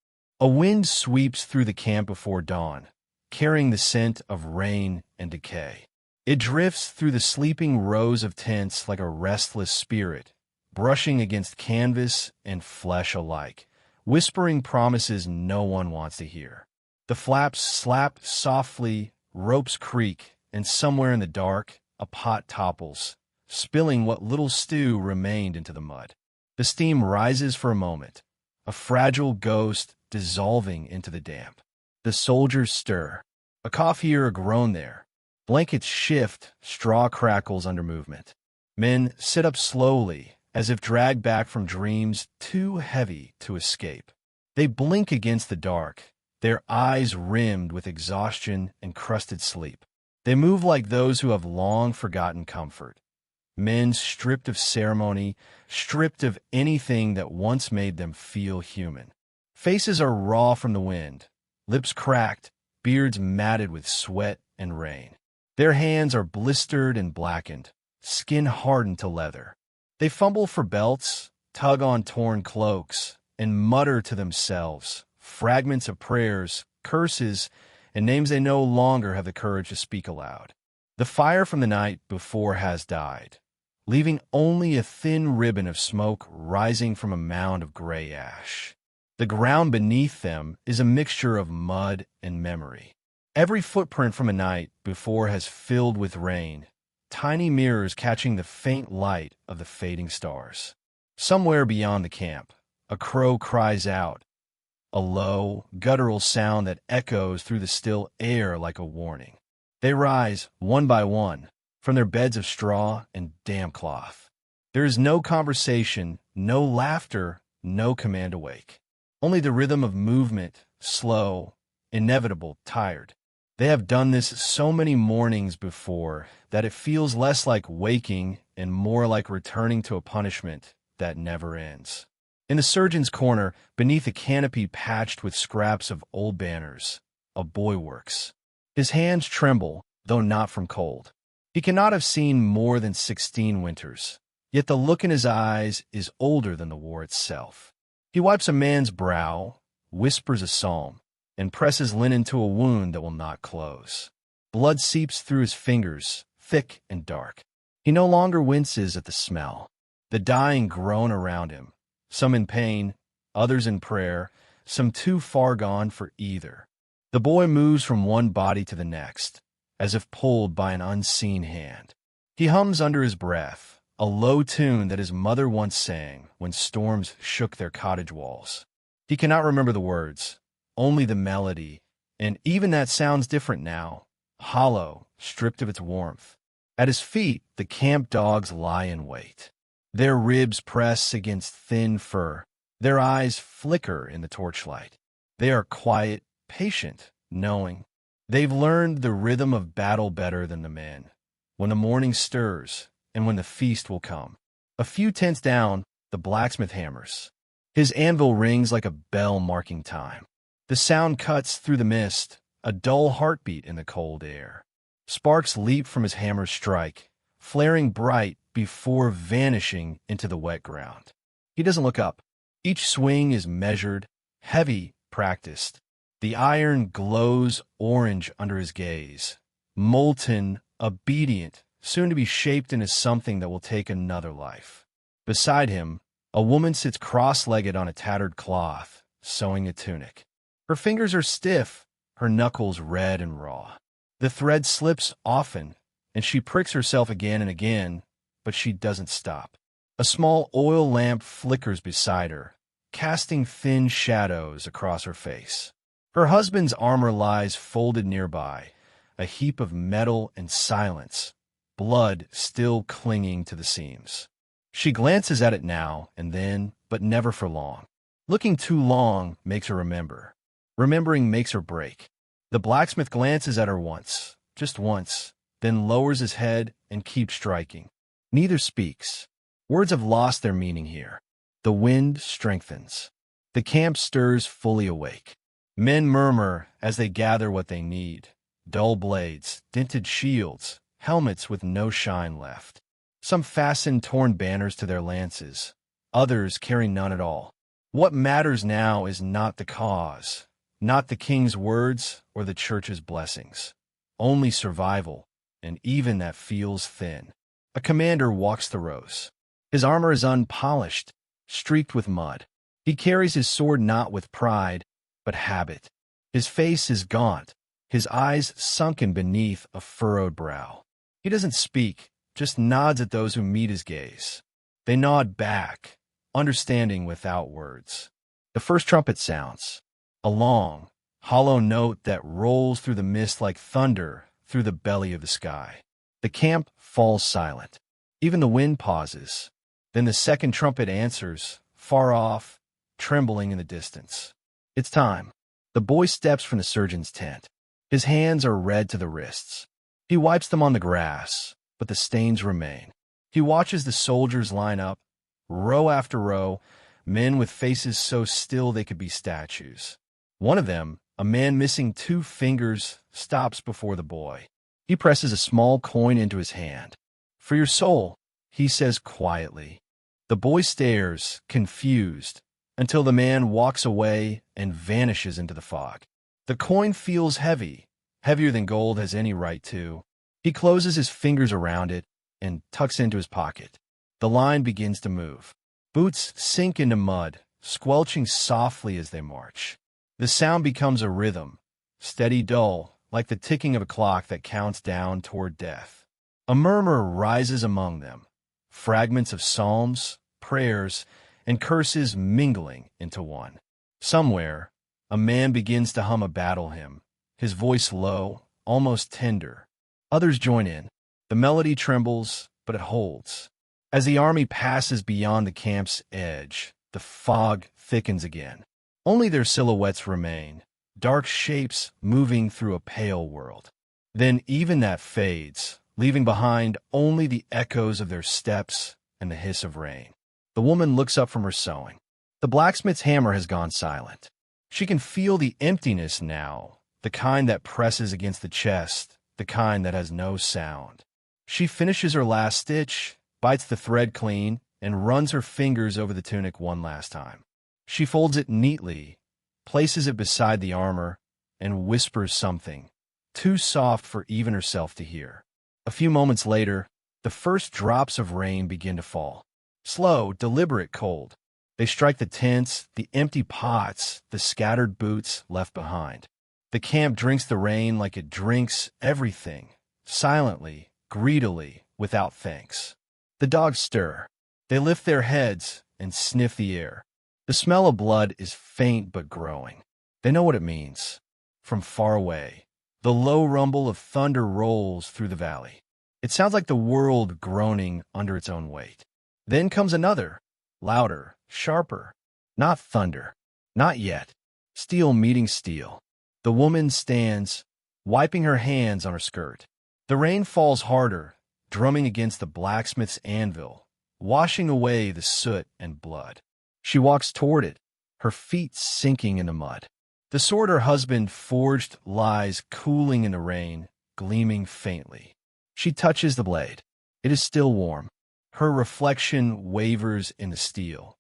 A wind sweeps through the camp before dawn, carrying the scent of rain and decay. It drifts through the sleeping rows of tents like a restless spirit, brushing against canvas and flesh alike, whispering promises no one wants to hear. The flaps slap softly, ropes creak, and somewhere in the dark, a pot topples, spilling what little stew remained into the mud. The steam rises for a moment, a fragile ghost dissolving into the damp. The soldiers stir. A cough here, a groan there. Blankets shift, straw crackles under movement. Men sit up slowly, as if dragged back from dreams too heavy to escape. They blink against the dark, their eyes rimmed with exhaustion and crusted sleep. They move like those who have long forgotten comfort. Men stripped of ceremony, stripped of anything that once made them feel human. Faces are raw from the wind, lips cracked, beards matted with sweat and rain. Their hands are blistered and blackened, skin hardened to leather. They fumble for belts, tug on torn cloaks, and mutter to themselves, fragments of prayers, curses, and names they no longer have the courage to speak aloud. The fire from the night before has died, leaving only a thin ribbon of smoke rising from a mound of gray ash. The ground beneath them is a mixture of mud and memory. Every footprint from a night before has filled with rain, tiny mirrors catching the faint light of the fading stars. Somewhere beyond the camp, a crow cries out, a low, guttural sound that echoes through the still air like a warning. They rise, one by one, from their beds of straw and damp cloth. There is no conversation, no laughter, no command to wake. Only the rhythm of movement, slow, inevitable, tired. They have done this so many mornings before that it feels less like waking and more like returning to a punishment that never ends. In the surgeon's corner, beneath a canopy patched with scraps of old banners, a boy works. His hands tremble, though not from cold. He cannot have seen more than 16 winters, yet the look in his eyes is older than the war itself. He wipes a man's brow, whispers a psalm, and presses linen to a wound that will not close. Blood seeps through his fingers, thick and dark. He no longer winces at the smell. The dying groan around him, some in pain, others in prayer, some too far gone for either. The boy moves from one body to the next, as if pulled by an unseen hand. He hums under his breath, a low tune that his mother once sang when storms shook their cottage walls. He cannot remember the words, only the melody, and even that sounds different now, hollow, stripped of its warmth. At his feet, the camp dogs lie in wait. Their ribs press against thin fur. Their eyes flicker in the torchlight. They are quiet, patient, knowing. They've learned the rhythm of battle better than the men. When the morning stirs, and when the feast will come. A few tents down, the blacksmith hammers. His anvil rings like a bell marking time. The sound cuts through the mist, a dull heartbeat in the cold air. Sparks leap from his hammer's strike, flaring bright before vanishing into the wet ground. He doesn't look up. Each swing is measured, heavy, practiced. The iron glows orange under his gaze, molten, obedient, soon to be shaped into something that will take another life. Beside him, a woman sits cross-legged on a tattered cloth, sewing a tunic. Her fingers are stiff, her knuckles red and raw. The thread slips often, and she pricks herself again and again, but she doesn't stop. A small oil lamp flickers beside her, casting thin shadows across her face. Her husband's armor lies folded nearby, a heap of metal and silence, blood still clinging to the seams. She glances at it now and then, but never for long. Looking too long makes her remember. Remembering makes her break. The blacksmith glances at her once, just once, then lowers his head and keeps striking. Neither speaks. Words have lost their meaning here. The wind strengthens. The camp stirs fully awake. Men murmur as they gather what they need. Dull blades, dented shields, helmets with no shine left. Some fasten torn banners to their lances. Others carry none at all. What matters now is not the cause, not the king's words or the church's blessings. Only survival, and even that feels thin. A commander walks the rows. His armor is unpolished, streaked with mud. He carries his sword not with pride, but habit. His face is gaunt, his eyes sunken beneath a furrowed brow. He doesn't speak, just nods at those who meet his gaze. They nod back, understanding without words. The first trumpet sounds, a long, hollow note that rolls through the mist like thunder through the belly of the sky. The camp falls silent. Even the wind pauses. Then the second trumpet answers, far off, trembling in the distance. It's time. The boy steps from the surgeon's tent. His hands are red to the wrists. He wipes them on the grass, but the stains remain. He watches the soldiers line up, row after row, men with faces so still they could be statues. One of them, a man missing 2 fingers, stops before the boy. He presses a small coin into his hand. "For your soul," he says quietly. The boy stares, confused, until the man walks away and vanishes into the fog. The coin feels heavy, heavier than gold has any right to. He closes his fingers around it and tucks it into his pocket. The line begins to move. Boots sink into mud, squelching softly as they march. The sound becomes a rhythm, steady, dull, like the ticking of a clock that counts down toward death. A murmur rises among them, fragments of psalms, prayers, and curses mingling into one. Somewhere, a man begins to hum a battle hymn, his voice low, almost tender. Others join in. The melody trembles, but it holds. As the army passes beyond the camp's edge, the fog thickens again. Only their silhouettes remain, dark shapes moving through a pale world. Then even that fades, leaving behind only the echoes of their steps and the hiss of rain. The woman looks up from her sewing. The blacksmith's hammer has gone silent. She can feel the emptiness now, the kind that presses against the chest, the kind that has no sound. She finishes her last stitch, bites the thread clean, and runs her fingers over the tunic one last time. She folds it neatly, places it beside the armor, and whispers something, too soft for even herself to hear. A few moments later, the first drops of rain begin to fall. Slow, deliberate cold. They strike the tents, the empty pots, the scattered boots left behind. The camp drinks the rain like it drinks everything, silently, greedily, without thanks. The dogs stir. They lift their heads and sniff the air. The smell of blood is faint but growing. They know what it means. From far away, the low rumble of thunder rolls through the valley. It sounds like the world groaning under its own weight. Then comes another, louder, sharper. Not thunder. Not yet. Steel meeting steel. The woman stands, wiping her hands on her skirt. The rain falls harder, drumming against the blacksmith's anvil, washing away the soot and blood. She walks toward it, her feet sinking in the mud. The sword her husband forged lies cooling in the rain, gleaming faintly. She touches the blade. It is still warm. Her reflection wavers in the steel,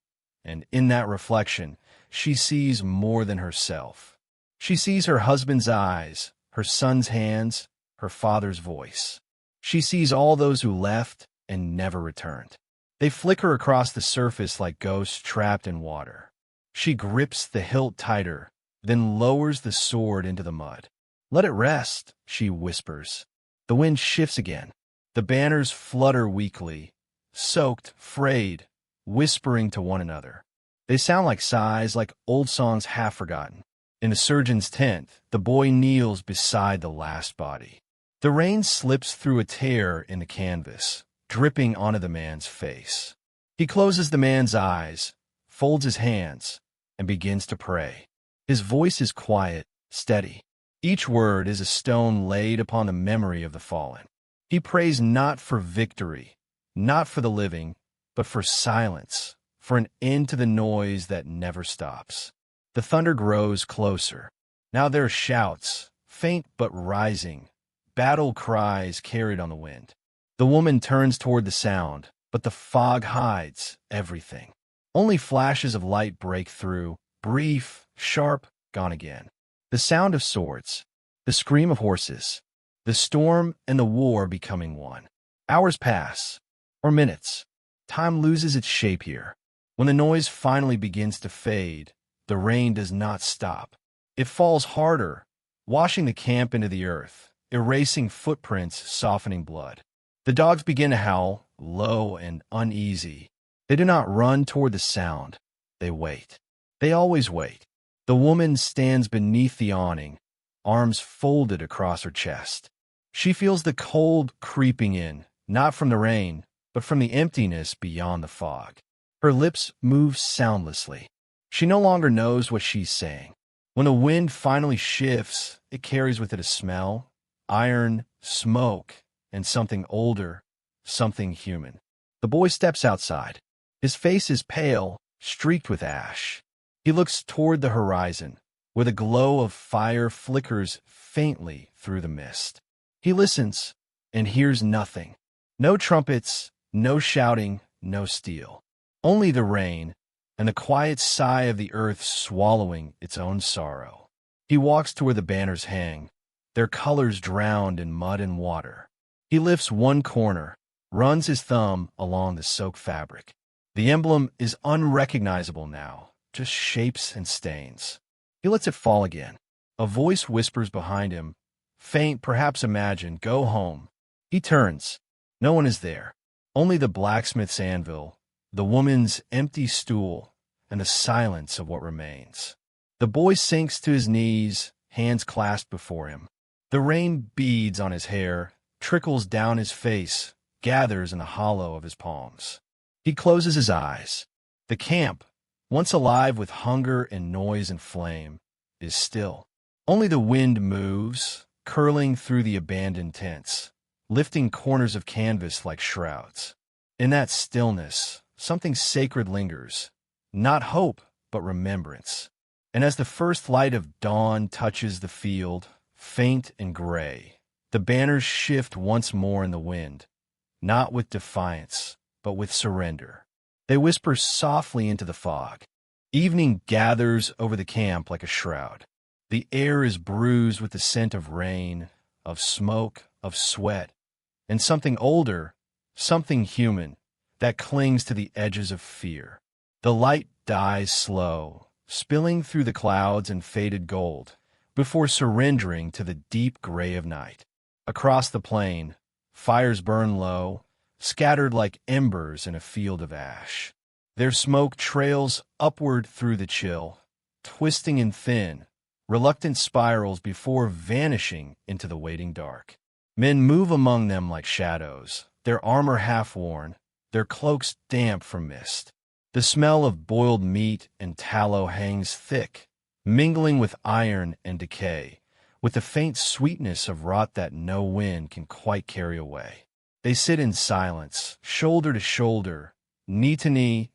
and in that reflection, she sees more than herself. She sees her husband's eyes, her son's hands, her father's voice. She sees all those who left and never returned. They flicker across the surface like ghosts trapped in water. She grips the hilt tighter, then lowers the sword into the mud. "Let it rest," she whispers. The wind shifts again. The banners flutter weakly, soaked, frayed, whispering to one another. They sound like sighs, like old songs half forgotten. In the surgeon's tent, the boy kneels beside the last body. The rain slips through a tear in the canvas, dripping onto the man's face. He closes the man's eyes, folds his hands, and begins to pray. His voice is quiet, steady. Each word is a stone laid upon the memory of the fallen. He prays not for victory, not for the living, but for silence, for an end to the noise that never stops. The thunder grows closer. Now there are shouts, faint but rising, battle cries carried on the wind. The woman turns toward the sound, but the fog hides everything. Only flashes of light break through, brief, sharp, gone again. The sound of swords, the scream of horses, the storm and the war becoming one. Hours pass, or minutes. Time loses its shape here. When the noise finally begins to fade, the rain does not stop. It falls harder, washing the camp into the earth, erasing footprints, softening blood. The dogs begin to howl, low and uneasy. They do not run toward the sound. They wait. They always wait. The woman stands beneath the awning, arms folded across her chest. She feels the cold creeping in, not from the rain, but from the emptiness beyond the fog. Her lips move soundlessly. She no longer knows what she's saying. When the wind finally shifts, it carries with it a smell, iron, smoke, and something older, something human. The boy steps outside. His face is pale, streaked with ash. He looks toward the horizon, where the glow of fire flickers faintly through the mist. He listens and hears nothing. No trumpets, no shouting, no steel. Only the rain and the quiet sigh of the earth swallowing its own sorrow. He walks to where the banners hang, their colors drowned in mud and water. He lifts one corner, runs his thumb along the soaked fabric. The emblem is unrecognizable now, just shapes and stains. He lets it fall again. A voice whispers behind him, faint, perhaps imagined, "Go home." He turns. No one is there. Only the blacksmith's anvil, the woman's empty stool, and the silence of what remains. The boy sinks to his knees, hands clasped before him. The rain beads on his hair, trickles down his face, gathers in the hollow of his palms. He closes his eyes. The camp, once alive with hunger and noise and flame, is still. Only the wind moves, curling through the abandoned tents, lifting corners of canvas like shrouds. In that stillness, something sacred lingers, not hope, but remembrance. And as the first light of dawn touches the field, faint and gray, the banners shift once more in the wind, not with defiance, but with surrender. They whisper softly into the fog. Evening gathers over the camp like a shroud. The air is bruised with the scent of rain, of smoke, of sweat, and something older, something human, that clings to the edges of fear. The light dies slow, spilling through the clouds in faded gold, before surrendering to the deep gray of night. Across the plain, fires burn low, scattered like embers in a field of ash. Their smoke trails upward through the chill, twisting in thin, reluctant spirals before vanishing into the waiting dark. Men move among them like shadows, their armor half-worn, their cloaks damp from mist. The smell of boiled meat and tallow hangs thick, mingling with iron and decay, with the faint sweetness of rot that no wind can quite carry away. They sit in silence, shoulder to shoulder, knee to knee,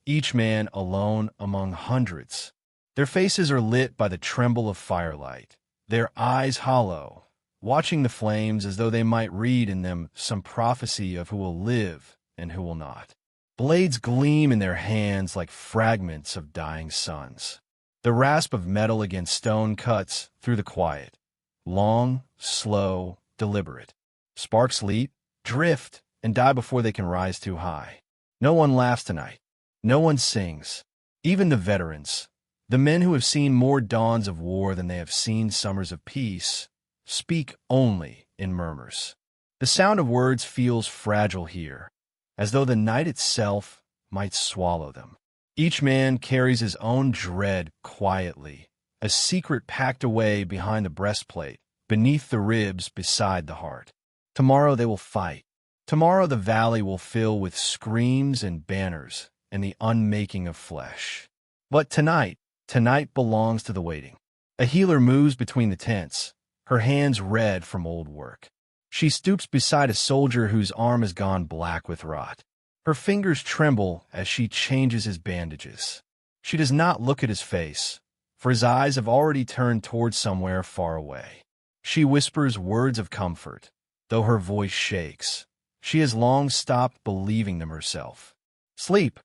each man alone among hundreds. Their faces are lit by the tremble of firelight, their eyes hollow, watching the flames as though they might read in them some prophecy of who will live and who will not. Blades gleam in their hands like fragments of dying suns. The rasp of metal against stone cuts through the quiet, long, slow, deliberate. Sparks leap, drift, and die before they can rise too high. No one laughs tonight. No one sings. Even the veterans, the men who have seen more dawns of war than they have seen summers of peace, speak only in murmurs. The sound of words feels fragile here, as though the night itself might swallow them. Each man carries his own dread quietly, a secret packed away behind the breastplate, beneath the ribs, beside the heart. Tomorrow they will fight. Tomorrow the valley will fill with screams and banners and the unmaking of flesh. But tonight belongs to the waiting. A healer moves between the tents, her hands red from old work. She stoops beside a soldier whose arm has gone black with rot. Her fingers tremble as she changes his bandages. She does not look at his face, for his eyes have already turned toward somewhere far away. She whispers words of comfort, though her voice shakes. She has long stopped believing them herself. Sleep,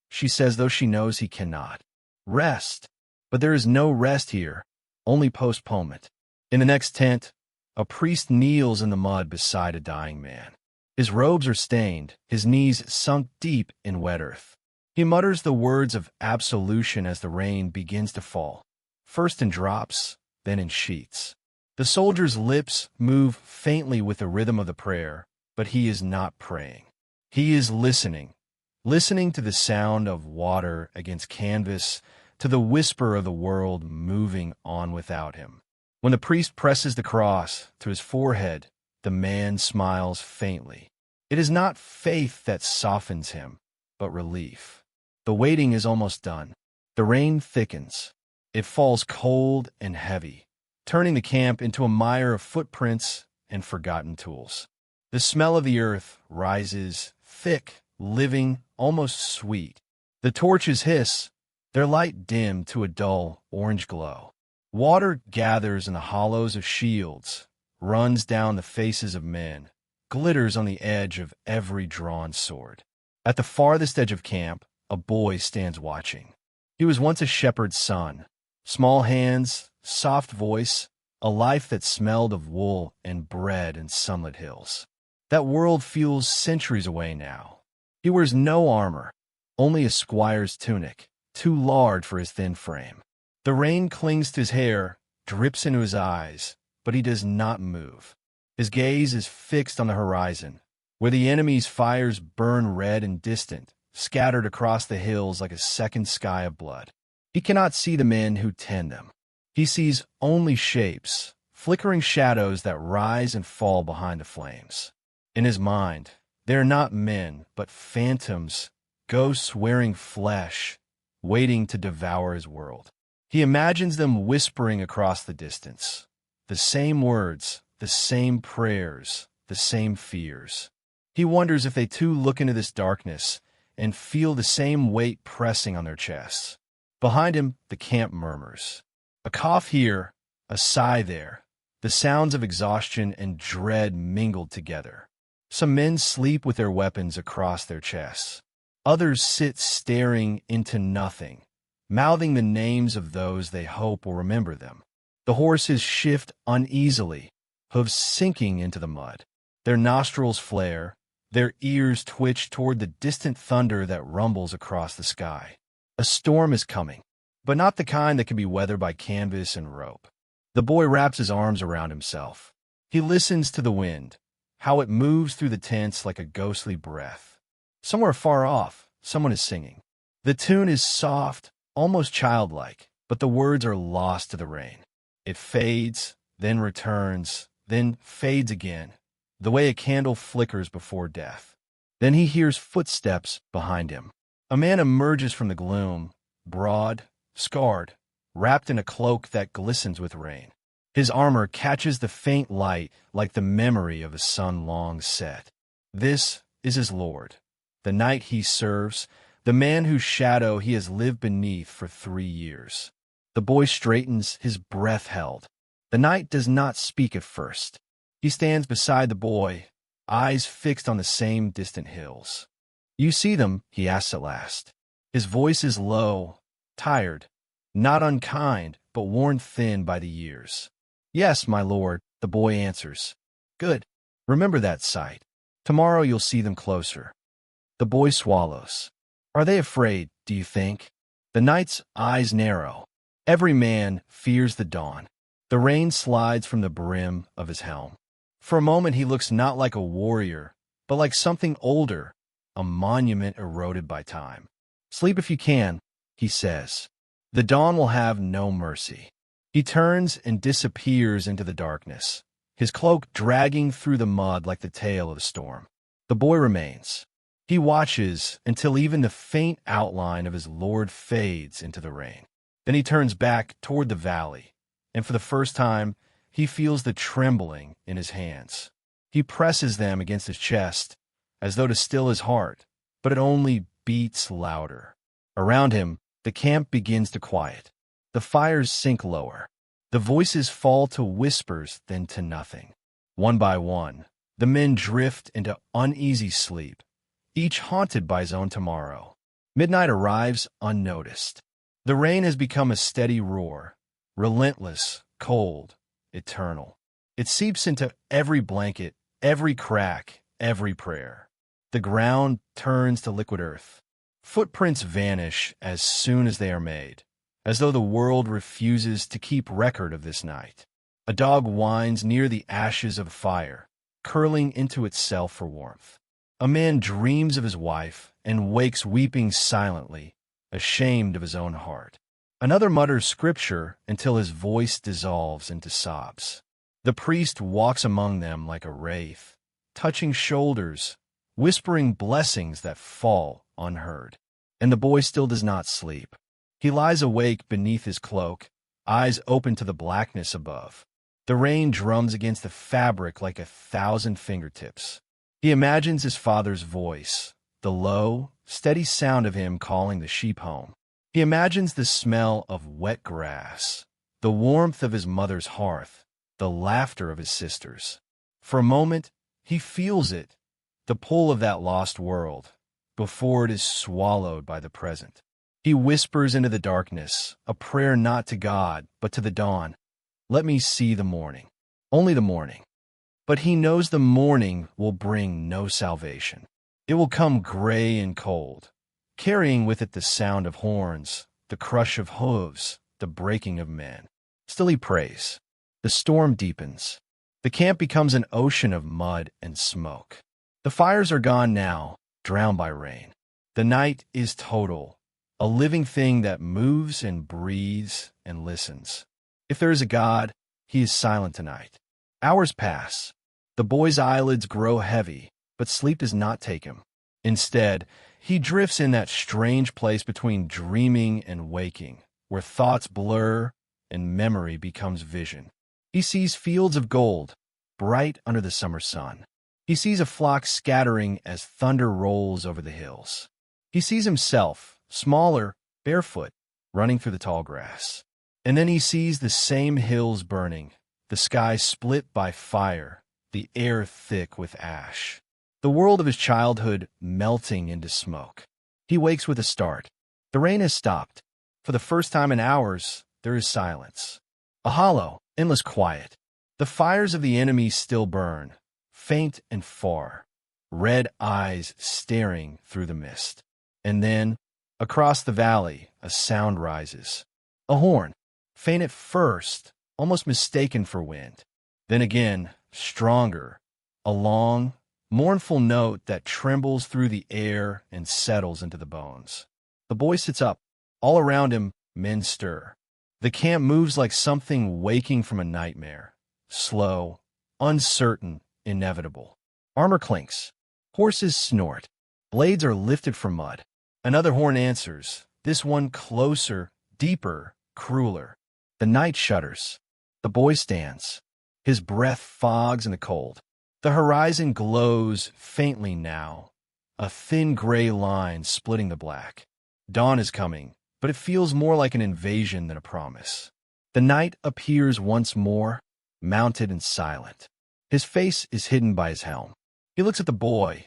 she says, though she knows he cannot. Rest. But there is no rest here, only postponement. In the next tent, a priest kneels in the mud beside a dying man. His robes are stained, his knees sunk deep in wet earth. He mutters the words of absolution as the rain begins to fall, first in drops, then in sheets. The soldier's lips move faintly with the rhythm of the prayer, but he is not praying. He is listening to the sound of water against canvas, to the whisper of the world moving on without him. When the priest presses the cross to his forehead, the man smiles faintly. It is not faith that softens him, but relief. The waiting is almost done. The rain thickens. It falls cold and heavy, turning the camp into a mire of footprints and forgotten tools. The smell of the earth rises, thick, living, almost sweet. The torches hiss, their light dimmed to a dull orange glow. Water gathers in the hollows of shields, runs down the faces of men, glitters on the edge of every drawn sword. At the farthest edge of camp, a boy stands watching. He was once a shepherd's son. Small hands, soft voice, a life that smelled of wool and bread and sunlit hills. That world feels centuries away now. He wears no armor, only a squire's tunic, too large for his thin frame. The rain clings to his hair, drips into his eyes, but he does not move. His gaze is fixed on the horizon, where the enemy's fires burn red and distant, scattered across the hills like a second sky of blood. He cannot see the men who tend them. He sees only shapes, flickering shadows that rise and fall behind the flames. In his mind, they are not men, but phantoms, ghosts wearing flesh, waiting to devour his world. He imagines them whispering across the distance. The same words, the same prayers, the same fears. He wonders if they too look into this darkness and feel the same weight pressing on their chests. Behind him, the camp murmurs. A cough here, a sigh there. The sounds of exhaustion and dread mingled together. Some men sleep with their weapons across their chests. Others sit staring into nothing, mouthing the names of those they hope will remember them. The horses shift uneasily, hooves sinking into the mud. Their nostrils flare, their ears twitch toward the distant thunder that rumbles across the sky. A storm is coming, but not the kind that can be weathered by canvas and rope. The boy wraps his arms around himself. He listens to the wind, how it moves through the tents like a ghostly breath. Somewhere far off, someone is singing. The tune is soft, almost childlike, but the words are lost to the rain. It fades, then returns, then fades again, the way a candle flickers before death. Then he hears footsteps behind him. A man emerges from the gloom, broad, scarred, wrapped in a cloak that glistens with rain. His armor catches the faint light like the memory of a sun long set. This is his Lord, the knight he serves, the man whose shadow he has lived beneath for 3 years. The boy straightens, his breath held. The knight does not speak at first. He stands beside the boy, eyes fixed on the same distant hills. "You see them?" he asks at last. His voice is low, tired, not unkind, but worn thin by the years. "Yes, my lord," the boy answers. "Good. Remember that sight. Tomorrow you'll see them closer." The boy swallows. Are they afraid, do you think? The knight's eyes narrow. Every man fears the dawn. The rain slides from the brim of his helm. For a moment he looks not like a warrior, but like something older, a monument eroded by time. "Sleep if you can," he says. "The dawn will have no mercy." He turns and disappears into the darkness, his cloak dragging through the mud like the tail of the storm. The boy remains. He watches until even the faint outline of his lord fades into the rain. Then he turns back toward the valley, and for the first time, he feels the trembling in his hands. He presses them against his chest, as though to still his heart, but it only beats louder. Around him, the camp begins to quiet. The fires sink lower. The voices fall to whispers, then to nothing. One by one, the men drift into uneasy sleep, each haunted by his own tomorrow. Midnight arrives unnoticed. The rain has become a steady roar, relentless, cold, eternal. It seeps into every blanket, every crack, every prayer. The ground turns to liquid earth. Footprints vanish as soon as they are made, as though the world refuses to keep record of this night. A dog whines near the ashes of a fire, curling into itself for warmth. A man dreams of his wife and wakes weeping silently, ashamed of his own heart. Another mutters scripture until his voice dissolves into sobs. The priest walks among them like a wraith, touching shoulders, whispering blessings that fall unheard. And the boy still does not sleep. He lies awake beneath his cloak, eyes open to the blackness above. The rain drums against the fabric like 1,000 fingertips. He imagines his father's voice, the low, steady sound of him calling the sheep home. He imagines the smell of wet grass, the warmth of his mother's hearth, the laughter of his sisters. For a moment, he feels it, the pull of that lost world, before it is swallowed by the present. He whispers into the darkness, a prayer not to God, but to the dawn. "Let me see the morning, only the morning." But he knows the morning will bring no salvation. It will come gray and cold, carrying with it the sound of horns, the crush of hooves, the breaking of men. Still he prays. The storm deepens. The camp becomes an ocean of mud and smoke. The fires are gone now, drowned by rain. The night is total, a living thing that moves and breathes and listens. If there is a God, he is silent tonight. Hours pass. The boy's eyelids grow heavy, but sleep does not take him. Instead, he drifts in that strange place between dreaming and waking, where thoughts blur and memory becomes vision. He sees fields of gold, bright under the summer sun. He sees a flock scattering as thunder rolls over the hills. He sees himself, smaller, barefoot, running through the tall grass. And then he sees the same hills burning, the sky split by fire, the air thick with ash. The world of his childhood melting into smoke. He wakes with a start. The rain has stopped. For the first time in hours, there is silence. A hollow, endless quiet. The fires of the enemy still burn, faint and far, red eyes staring through the mist. And then, across the valley, a sound rises. A horn, faint at first, almost mistaken for wind. Then again, stronger, a long, mournful note that trembles through the air and settles into the bones. The boy sits up. All around him, men stir. The camp moves like something waking from a nightmare. Slow, uncertain, inevitable. Armor clinks. Horses snort. Blades are lifted from mud. Another horn answers, this one closer, deeper, crueler. The night shudders. The boy stands. His breath fogs in the cold. The horizon glows faintly now, a thin gray line splitting the black. Dawn is coming, but it feels more like an invasion than a promise. The night appears once more, mounted and silent. His face is hidden by his helm. He looks at the boy,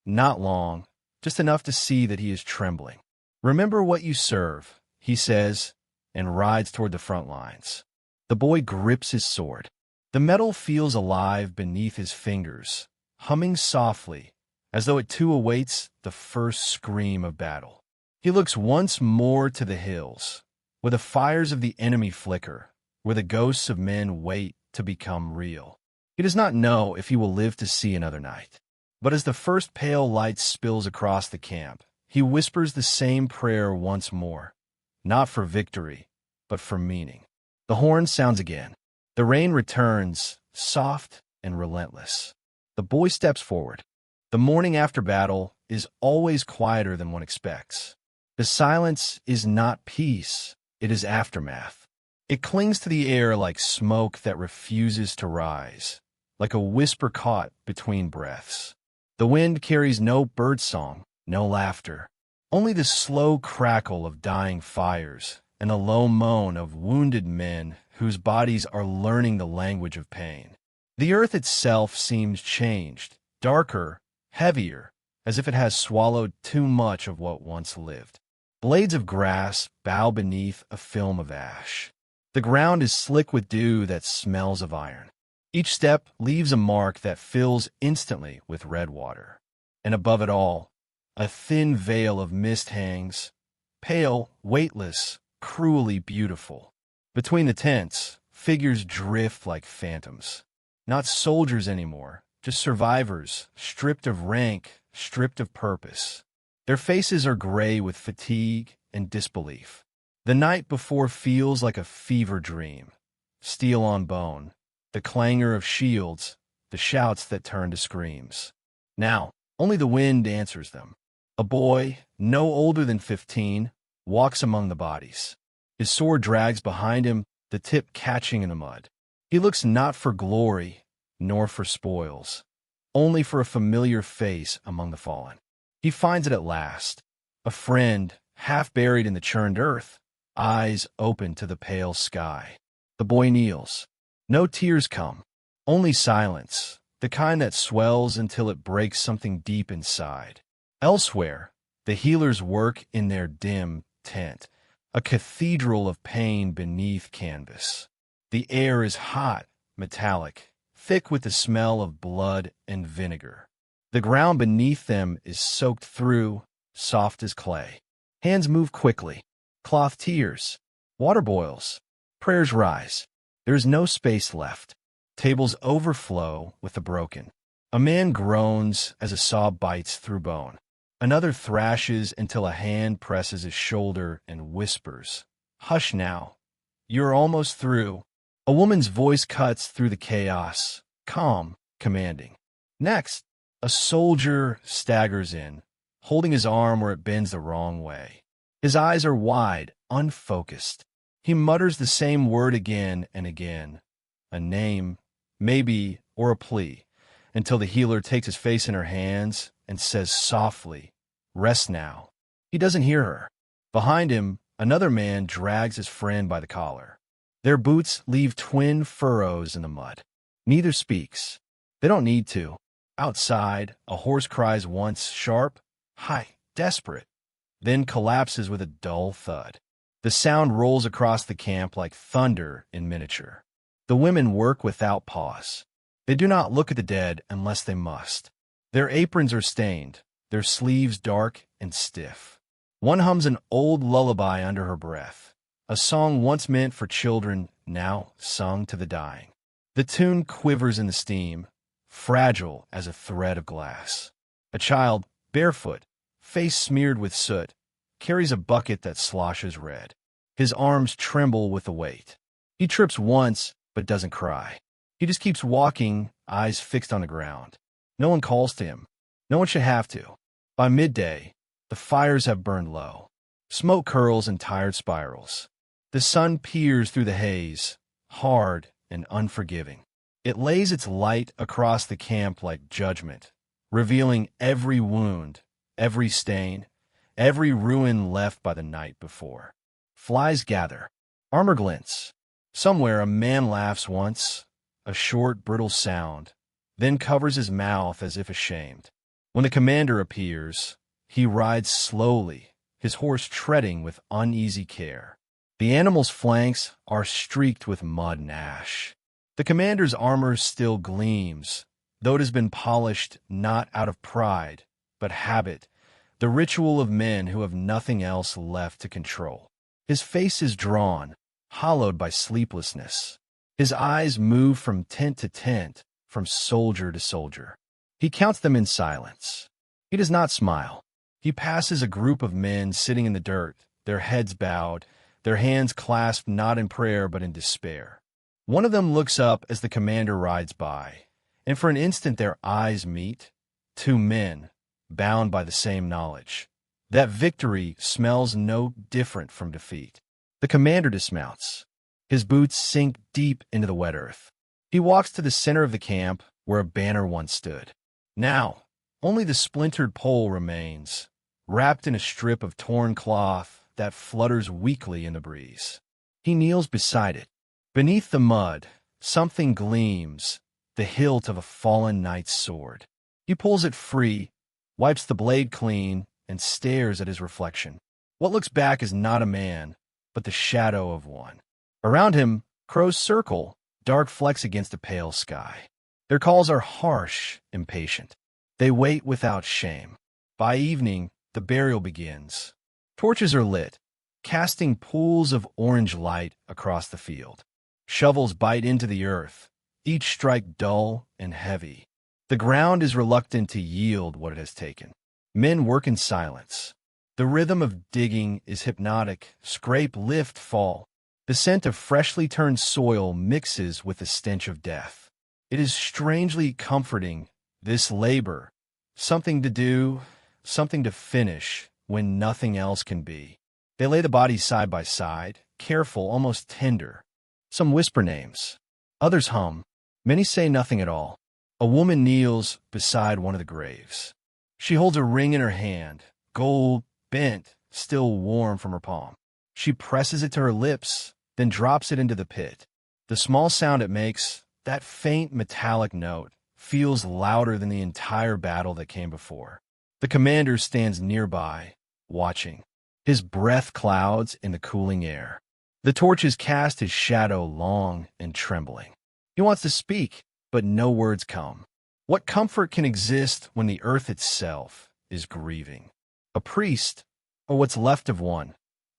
not long, just enough to see that he is trembling. "Remember what you serve," he says, and rides toward the front lines. The boy grips his sword. The metal feels alive beneath his fingers, humming softly, as though it too awaits the first scream of battle. He looks once more to the hills, where the fires of the enemy flicker, where the ghosts of men wait to become real. He does not know if he will live to see another night. But as the first pale light spills across the camp, he whispers the same prayer once more, not for victory, but for meaning. The horn sounds again. The rain returns, soft and relentless. The boy steps forward. The morning after battle is always quieter than one expects. The silence is not peace, it is aftermath. It clings to the air like smoke that refuses to rise, like a whisper caught between breaths. The wind carries no birdsong, no laughter, only the slow crackle of dying fires and the low moan of wounded men whose bodies are learning the language of pain. The earth itself seems changed, darker, heavier, as if it has swallowed too much of what once lived. Blades of grass bow beneath a film of ash. The ground is slick with dew that smells of iron. Each step leaves a mark that fills instantly with red water. And above it all, a thin veil of mist hangs, pale, weightless, cruelly beautiful. Between the tents, figures drift like phantoms. Not soldiers anymore, just survivors, stripped of rank, stripped of purpose. Their faces are gray with fatigue and disbelief. The night before feels like a fever dream. Steel on bone, the clangor of shields, the shouts that turn to screams. Now, only the wind answers them. A boy, no older than 15, walks among the bodies. His sword drags behind him, the tip catching in the mud. He looks not for glory, nor for spoils, only for a familiar face among the fallen. He finds it at last, a friend half buried in the churned earth, eyes open to the pale sky. The boy kneels. No tears come, only silence, the kind that swells until it breaks something deep inside. Elsewhere, the healers work in their dim tent, a cathedral of pain beneath canvas. The air is hot, metallic, thick with the smell of blood and vinegar. The ground beneath them is soaked through, soft as clay. Hands move quickly. Cloth tears. Water boils. Prayers rise. There is no space left. Tables overflow with the broken. A man groans as a saw bites through bone. Another thrashes until a hand presses his shoulder and whispers, "Hush now. You're almost through." A woman's voice cuts through the chaos, calm, commanding. Next, a soldier staggers in, holding his arm where it bends the wrong way. His eyes are wide, unfocused. He mutters the same word again and again, a name, maybe, or a plea, until the healer takes his face in her hands and says softly, "Rest now." He doesn't hear her. Behind him, another man drags his friend by the collar. Their boots leave twin furrows in the mud. Neither speaks. They don't need to. Outside, a horse cries once sharp, high, desperate, then collapses with a dull thud. The sound rolls across the camp like thunder in miniature. The women work without pause. They do not look at the dead unless they must. Their aprons are stained, their sleeves dark and stiff. One hums an old lullaby under her breath, a song once meant for children, now sung to the dying. The tune quivers in the steam, fragile as a thread of glass. A child, barefoot, face smeared with soot, carries a bucket that sloshes red. His arms tremble with the weight. He trips once, but doesn't cry. He just keeps walking, eyes fixed on the ground. No one calls to him. No one should have to. By midday, the fires have burned low. Smoke curls in tired spirals. The sun peers through the haze, hard and unforgiving. It lays its light across the camp like judgment, revealing every wound, every stain, every ruin left by the night before. Flies gather. Armor glints. Somewhere a man laughs once, a short, brittle sound, then covers his mouth as if ashamed. When the commander appears, he rides slowly, his horse treading with uneasy care. The animal's flanks are streaked with mud and ash. The commander's armor still gleams, though it has been polished not out of pride, but habit, the ritual of men who have nothing else left to control. His face is drawn, hollowed by sleeplessness. His eyes move from tent to tent, from soldier to soldier. He counts them in silence. He does not smile. He passes a group of men sitting in the dirt, their heads bowed, their hands clasped not in prayer but in despair. One of them looks up as the commander rides by, and for an instant their eyes meet. Two men, bound by the same knowledge, that victory smells no different from defeat. The commander dismounts. His boots sink deep into the wet earth. He walks to the center of the camp where a banner once stood. Now, only the splintered pole remains, wrapped in a strip of torn cloth that flutters weakly in the breeze. He kneels beside it. Beneath the mud, something gleams, the hilt of a fallen knight's sword. He pulls it free, wipes the blade clean, and stares at his reflection. What looks back is not a man, but the shadow of one. Around him, crows circle, dark flecks against a pale sky. Their calls are harsh, impatient. They wait without shame. By evening, the burial begins. Torches are lit, casting pools of orange light across the field. Shovels bite into the earth, each strike dull and heavy. The ground is reluctant to yield what it has taken. Men work in silence. The rhythm of digging is hypnotic, scrape, lift, fall. The scent of freshly turned soil mixes with the stench of death. It is strangely comforting, this labor, something to do, something to finish when nothing else can be. They lay the bodies side by side, careful, almost tender. Some whisper names. Others hum. Many say nothing at all. A woman kneels beside one of the graves. She holds a ring in her hand, gold, bent, still warm from her palm. She presses it to her lips, then drops it into the pit. The small sound it makes, that faint metallic note, feels louder than the entire battle that came before. The commander stands nearby, watching. His breath clouds in the cooling air. The torches cast his shadow long and trembling. He wants to speak, but no words come. What comfort can exist when the earth itself is grieving? A priest, or what's left of one,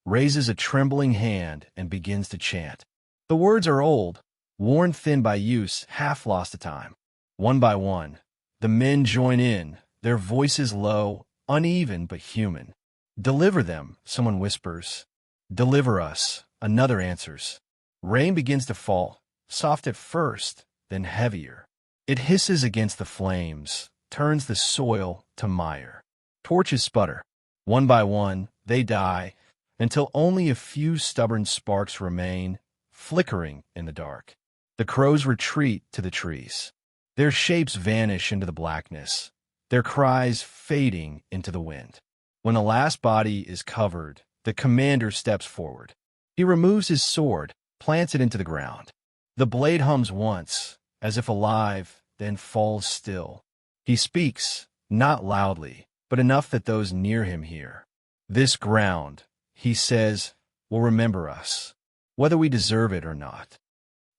raises a trembling hand and begins to chant. The words are old, worn thin by use, half lost to time. One by one, the men join in, their voices low, uneven but human. "Deliver them," someone whispers. "Deliver us," another answers. Rain begins to fall, soft at first, then heavier. It hisses against the flames, turns the soil to mire. Torches sputter. One by one, they die, until only a few stubborn sparks remain, flickering in the dark. The crows retreat to the trees. Their shapes vanish into the blackness, their cries fading into the wind. When the last body is covered, the commander steps forward. He removes his sword, plants it into the ground. The blade hums once, as if alive, then falls still. He speaks, not loudly, but enough that those near him hear. This ground, he says, will remember us, whether we deserve it or not.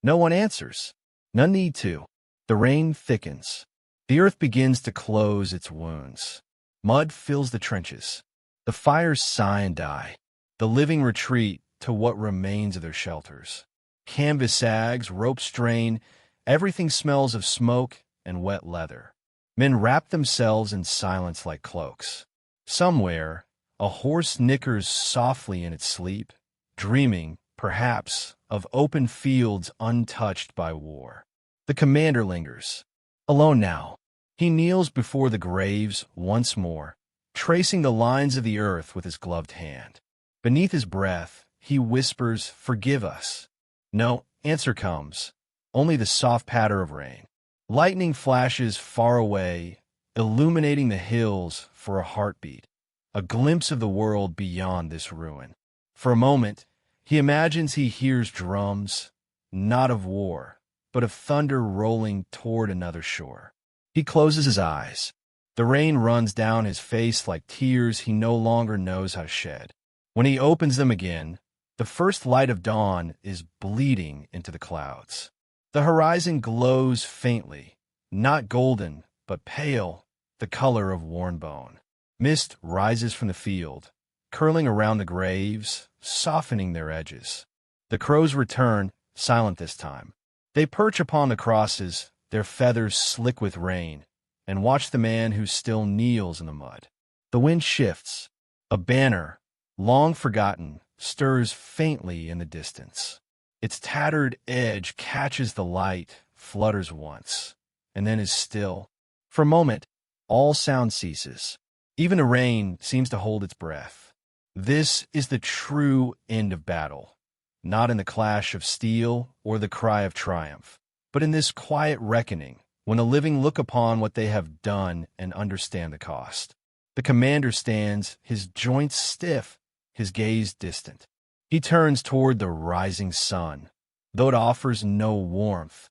No one answers. None need to. The rain thickens. The earth begins to close its wounds. Mud fills the trenches. The fires sigh and die. The living retreat to what remains of their shelters. Canvas sags, ropes strain, everything smells of smoke and wet leather. Men wrap themselves in silence like cloaks. Somewhere, a horse nickers softly in its sleep, dreaming, perhaps, of open fields untouched by war. The commander lingers. Alone now, he kneels before the graves once more, tracing the lines of the earth with his gloved hand. Beneath his breath, he whispers, "Forgive us." No answer comes, only the soft patter of rain. Lightning flashes far away, illuminating the hills for a heartbeat, a glimpse of the world beyond this ruin. For a moment, he imagines he hears drums, not of war, but of thunder rolling toward another shore. He closes his eyes. The rain runs down his face like tears he no longer knows how to shed. When he opens them again, the first light of dawn is bleeding into the clouds. The horizon glows faintly, not golden, but pale, the color of worn bone. Mist rises from the field, curling around the graves, softening their edges. The crows return, silent this time. They perch upon the crosses, their feathers slick with rain, and watch the man who still kneels in the mud. The wind shifts. A banner, long forgotten, stirs faintly in the distance. Its tattered edge catches the light, flutters once, and then is still. For a moment, all sound ceases. Even the rain seems to hold its breath. This is the true end of battle, not in the clash of steel or the cry of triumph, but in this quiet reckoning, when the living look upon what they have done and understand the cost. The commander stands, his joints stiff, his gaze distant. He turns toward the rising sun, though it offers no warmth,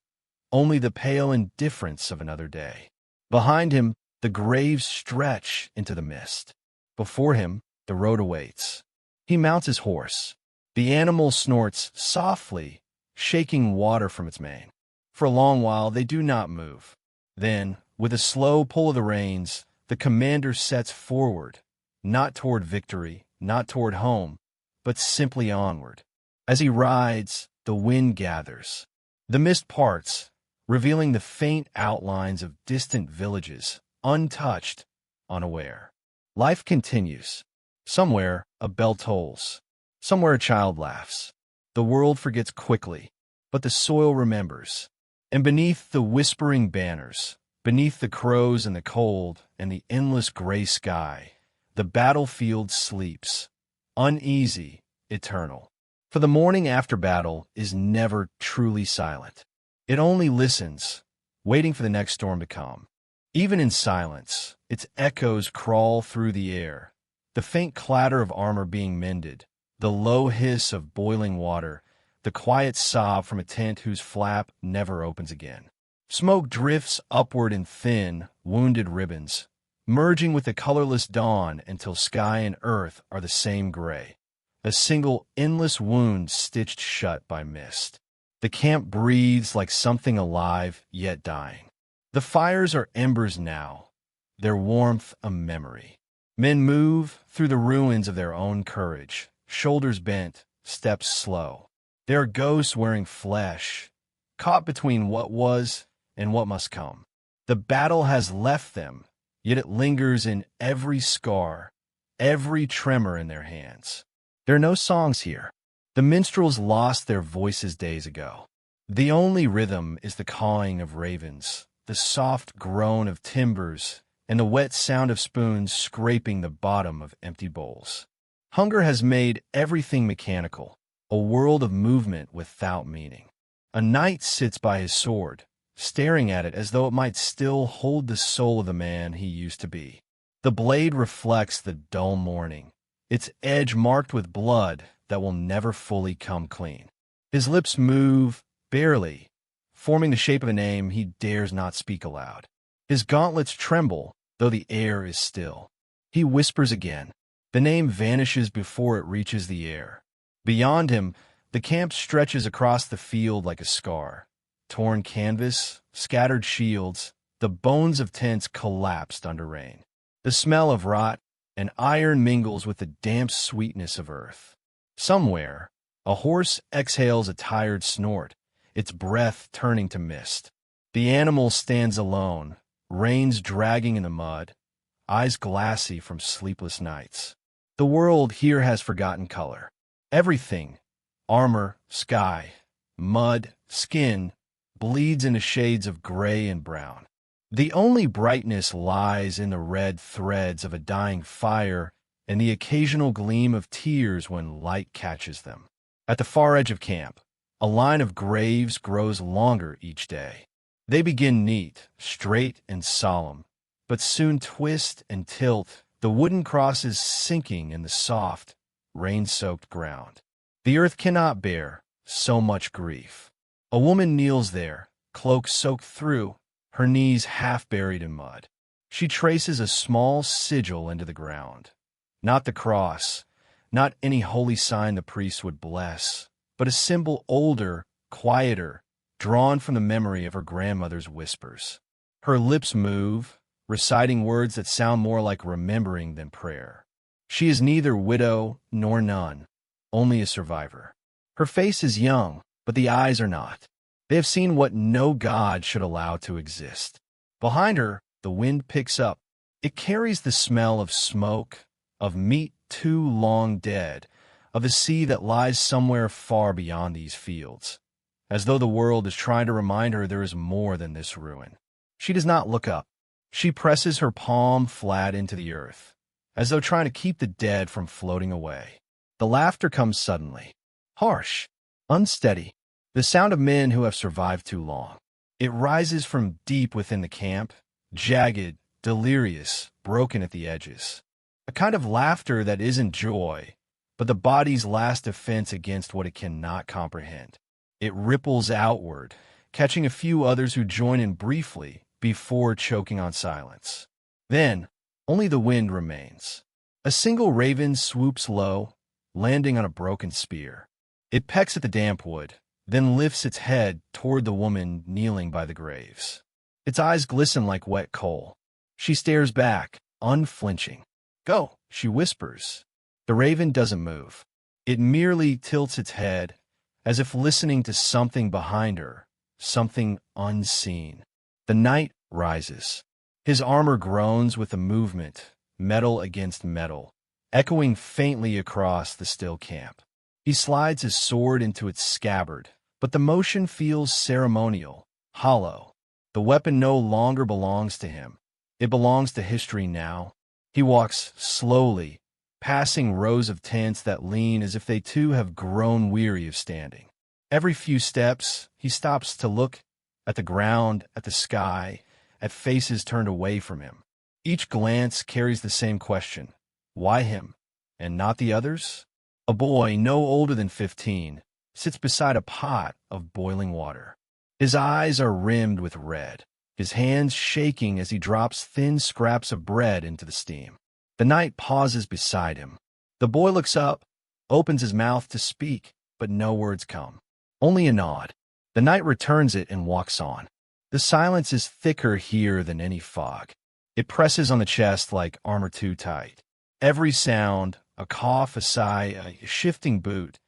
only the pale indifference of another day. Behind him, the graves stretch into the mist. Before him, the road awaits. He mounts his horse. The animal snorts softly, shaking water from its mane. For a long while, they do not move. Then, with a slow pull of the reins, the commander sets forward, not toward victory, not toward home, but simply onward. As he rides, the wind gathers. The mist parts, revealing the faint outlines of distant villages, untouched, unaware. Life continues. Somewhere, a bell tolls. Somewhere, a child laughs. The world forgets quickly, but the soil remembers. And beneath the whispering banners, beneath the crows and the cold and the endless gray sky, the battlefield sleeps, uneasy, eternal. For the morning after battle is never truly silent. It only listens, waiting for the next storm to come. Even in silence, its echoes crawl through the air, the faint clatter of armor being mended, the low hiss of boiling water, the quiet sob from a tent whose flap never opens again. Smoke drifts upward in thin, wounded ribbons, merging with the colorless dawn until sky and earth are the same gray, a single endless wound stitched shut by mist. The camp breathes like something alive yet dying. The fires are embers now, their warmth a memory. Men move through the ruins of their own courage, shoulders bent, steps slow. They are ghosts wearing flesh, caught between what was and what must come. The battle has left them, yet it lingers in every scar, every tremor in their hands. There are no songs here. The minstrels lost their voices days ago. The only rhythm is the cawing of ravens, the soft groan of timbers, and the wet sound of spoons scraping the bottom of empty bowls. Hunger has made everything mechanical, a world of movement without meaning. A knight sits by his sword, staring at it as though it might still hold the soul of the man he used to be. The blade reflects the dull morning, its edge marked with blood that will never fully come clean. His lips move, barely, forming the shape of a name he dares not speak aloud. His gauntlets tremble, though the air is still. He whispers again. The name vanishes before it reaches the air. Beyond him, the camp stretches across the field like a scar. Torn canvas, scattered shields, the bones of tents collapsed under rain. The smell of rot and iron mingles with the damp sweetness of earth. Somewhere, a horse exhales a tired snort, its breath turning to mist. The animal stands alone, reins dragging in the mud, eyes glassy from sleepless nights. The world here has forgotten color. Everything, armor, sky, mud, skin, bleeds into shades of gray and brown. The only brightness lies in the red threads of a dying fire and the occasional gleam of tears when light catches them. At the far edge of camp, a line of graves grows longer each day. They begin neat, straight, and solemn, but soon twist and tilt, the wooden crosses sinking in the soft, rain-soaked ground. The earth cannot bear so much grief. A woman kneels there, cloak soaked through, her knees half buried in mud. She traces a small sigil into the ground. Not the cross, not any holy sign the priest would bless, but a symbol older, quieter, drawn from the memory of her grandmother's whispers. Her lips move, reciting words that sound more like remembering than prayer. She is neither widow nor nun, only a survivor. Her face is young, but the eyes are not. They have seen what no god should allow to exist. Behind her, the wind picks up. It carries the smell of smoke, of meat too long dead, of a sea that lies somewhere far beyond these fields, as though the world is trying to remind her there is more than this ruin. She does not look up. She presses her palm flat into the earth, as though trying to keep the dead from floating away. The laughter comes suddenly, harsh, unsteady, the sound of men who have survived too long. It rises from deep within the camp, jagged, delirious, broken at the edges. A kind of laughter that isn't joy, but the body's last defense against what it cannot comprehend. It ripples outward, catching a few others who join in briefly before choking on silence. Then, only the wind remains. A single raven swoops low, landing on a broken spear. It pecks at the damp wood, then lifts its head toward the woman kneeling by the graves. Its eyes glisten like wet coal. She stares back, unflinching. "Go," she whispers. The raven doesn't move. It merely tilts its head, as if listening to something behind her, something unseen. The knight rises. His armor groans with the movement, metal against metal, echoing faintly across the still camp. He slides his sword into its scabbard, but the motion feels ceremonial, hollow. The weapon no longer belongs to him. It belongs to history now. He walks slowly, passing rows of tents that lean as if they too have grown weary of standing. Every few steps, he stops to look at the ground, at the sky, at faces turned away from him. Each glance carries the same question: why him, and not the others? A boy no older than 15 sits beside a pot of boiling water. His eyes are rimmed with red, his hands shaking as he drops thin scraps of bread into the steam. The knight pauses beside him. The boy looks up, opens his mouth to speak, but no words come. Only a nod. The knight returns it and walks on. The silence is thicker here than any fog. It presses on the chest like armor too tight. Every sound, a cough, a sigh, a shifting boot,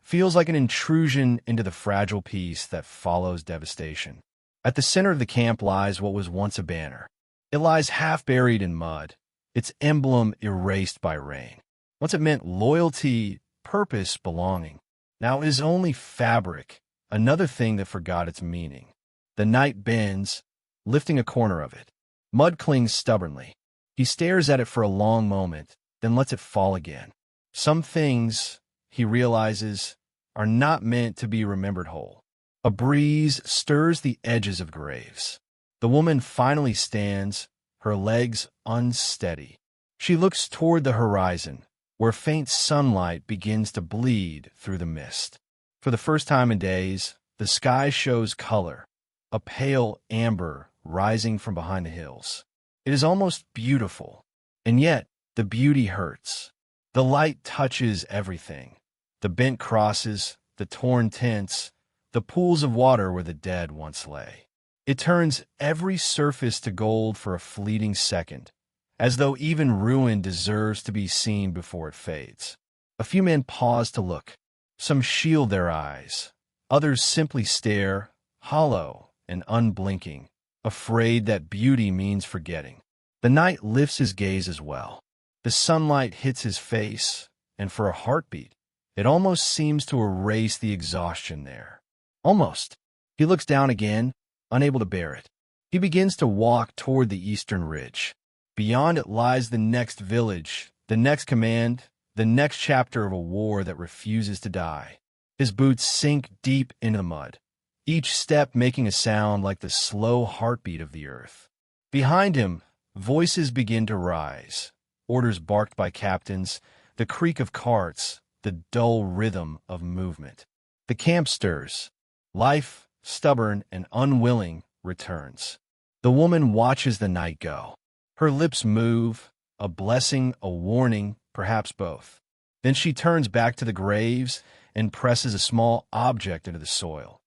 feels like an intrusion into the fragile peace that follows devastation. At the center of the camp lies what was once a banner. It lies half buried in mud, its emblem erased by rain. Once it meant loyalty, purpose, belonging. Now it is only fabric, another thing that forgot its meaning. The knight bends, lifting a corner of it. Mud clings stubbornly. He stares at it for a long moment, then lets it fall again. Some things, he realizes, are not meant to be remembered whole. A breeze stirs the edges of graves. The woman finally stands, her legs unsteady. She looks toward the horizon, where faint sunlight begins to bleed through the mist. For the first time in days, the sky shows color, a pale amber rising from behind the hills. It is almost beautiful, and yet the beauty hurts. The light touches everything. The bent crosses, the torn tents, the pools of water where the dead once lay. It turns every surface to gold for a fleeting second, as though even ruin deserves to be seen before it fades. A few men pause to look. Some shield their eyes. Others simply stare, hollow and unblinking, afraid that beauty means forgetting. The knight lifts his gaze as well. The sunlight hits his face, and for a heartbeat, it almost seems to erase the exhaustion there. Almost. He looks down again, unable to bear it. He begins to walk toward the eastern ridge. Beyond it lies the next village, the next command, the next chapter of a war that refuses to die. His boots sink deep into the mud, each step making a sound like the slow heartbeat of the earth. Behind him, voices begin to rise, orders barked by captains, the creak of carts, the dull rhythm of movement. The camp stirs. Life, stubborn and unwilling, returns. The woman watches the knight go. Her lips move, a blessing, a warning, perhaps both. Then she turns back to the graves and presses a small object into the soil.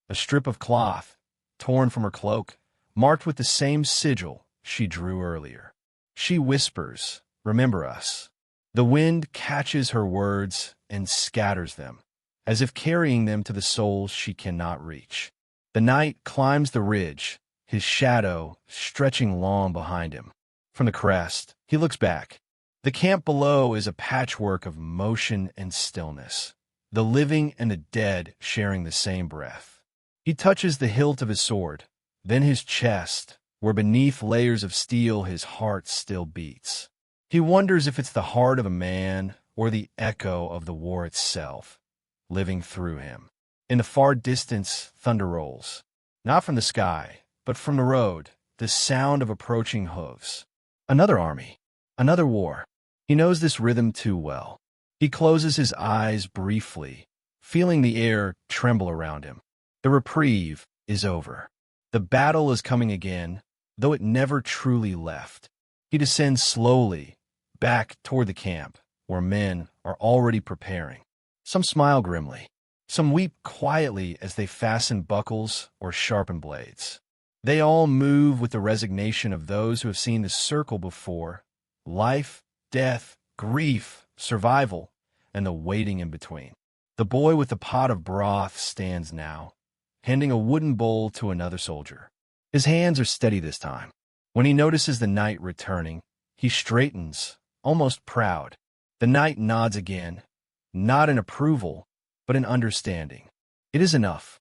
A strip of cloth, torn from her cloak, marked with the same sigil she drew earlier. She whispers, "Remember us." The wind catches her words and scatters them, as if carrying them to the souls she cannot reach. The knight climbs the ridge, his shadow stretching long behind him. From the crest, he looks back. The camp below is a patchwork of motion and stillness, the living and the dead sharing the same breath. He touches the hilt of his sword, then his chest, where beneath layers of steel his heart still beats. He wonders if it's the heart of a man or the echo of the war itself, living through him. In the far distance, thunder rolls, not from the sky, but from the road, the sound of approaching hooves. Another army, another war. He knows this rhythm too well. He closes his eyes briefly, feeling the air tremble around him. The reprieve is over. The battle is coming again, though it never truly left. He descends slowly, back toward the camp, where men are already preparing. Some smile grimly. Some weep quietly as they fasten buckles or sharpen blades. They all move with the resignation of those who have seen the circle before: life, death, grief, survival, and the waiting in between. The boy with the pot of broth stands now, handing a wooden bowl to another soldier. His hands are steady this time. When he notices the knight returning, he straightens, almost proud. The knight nods again, not in approval, but in understanding. It is enough.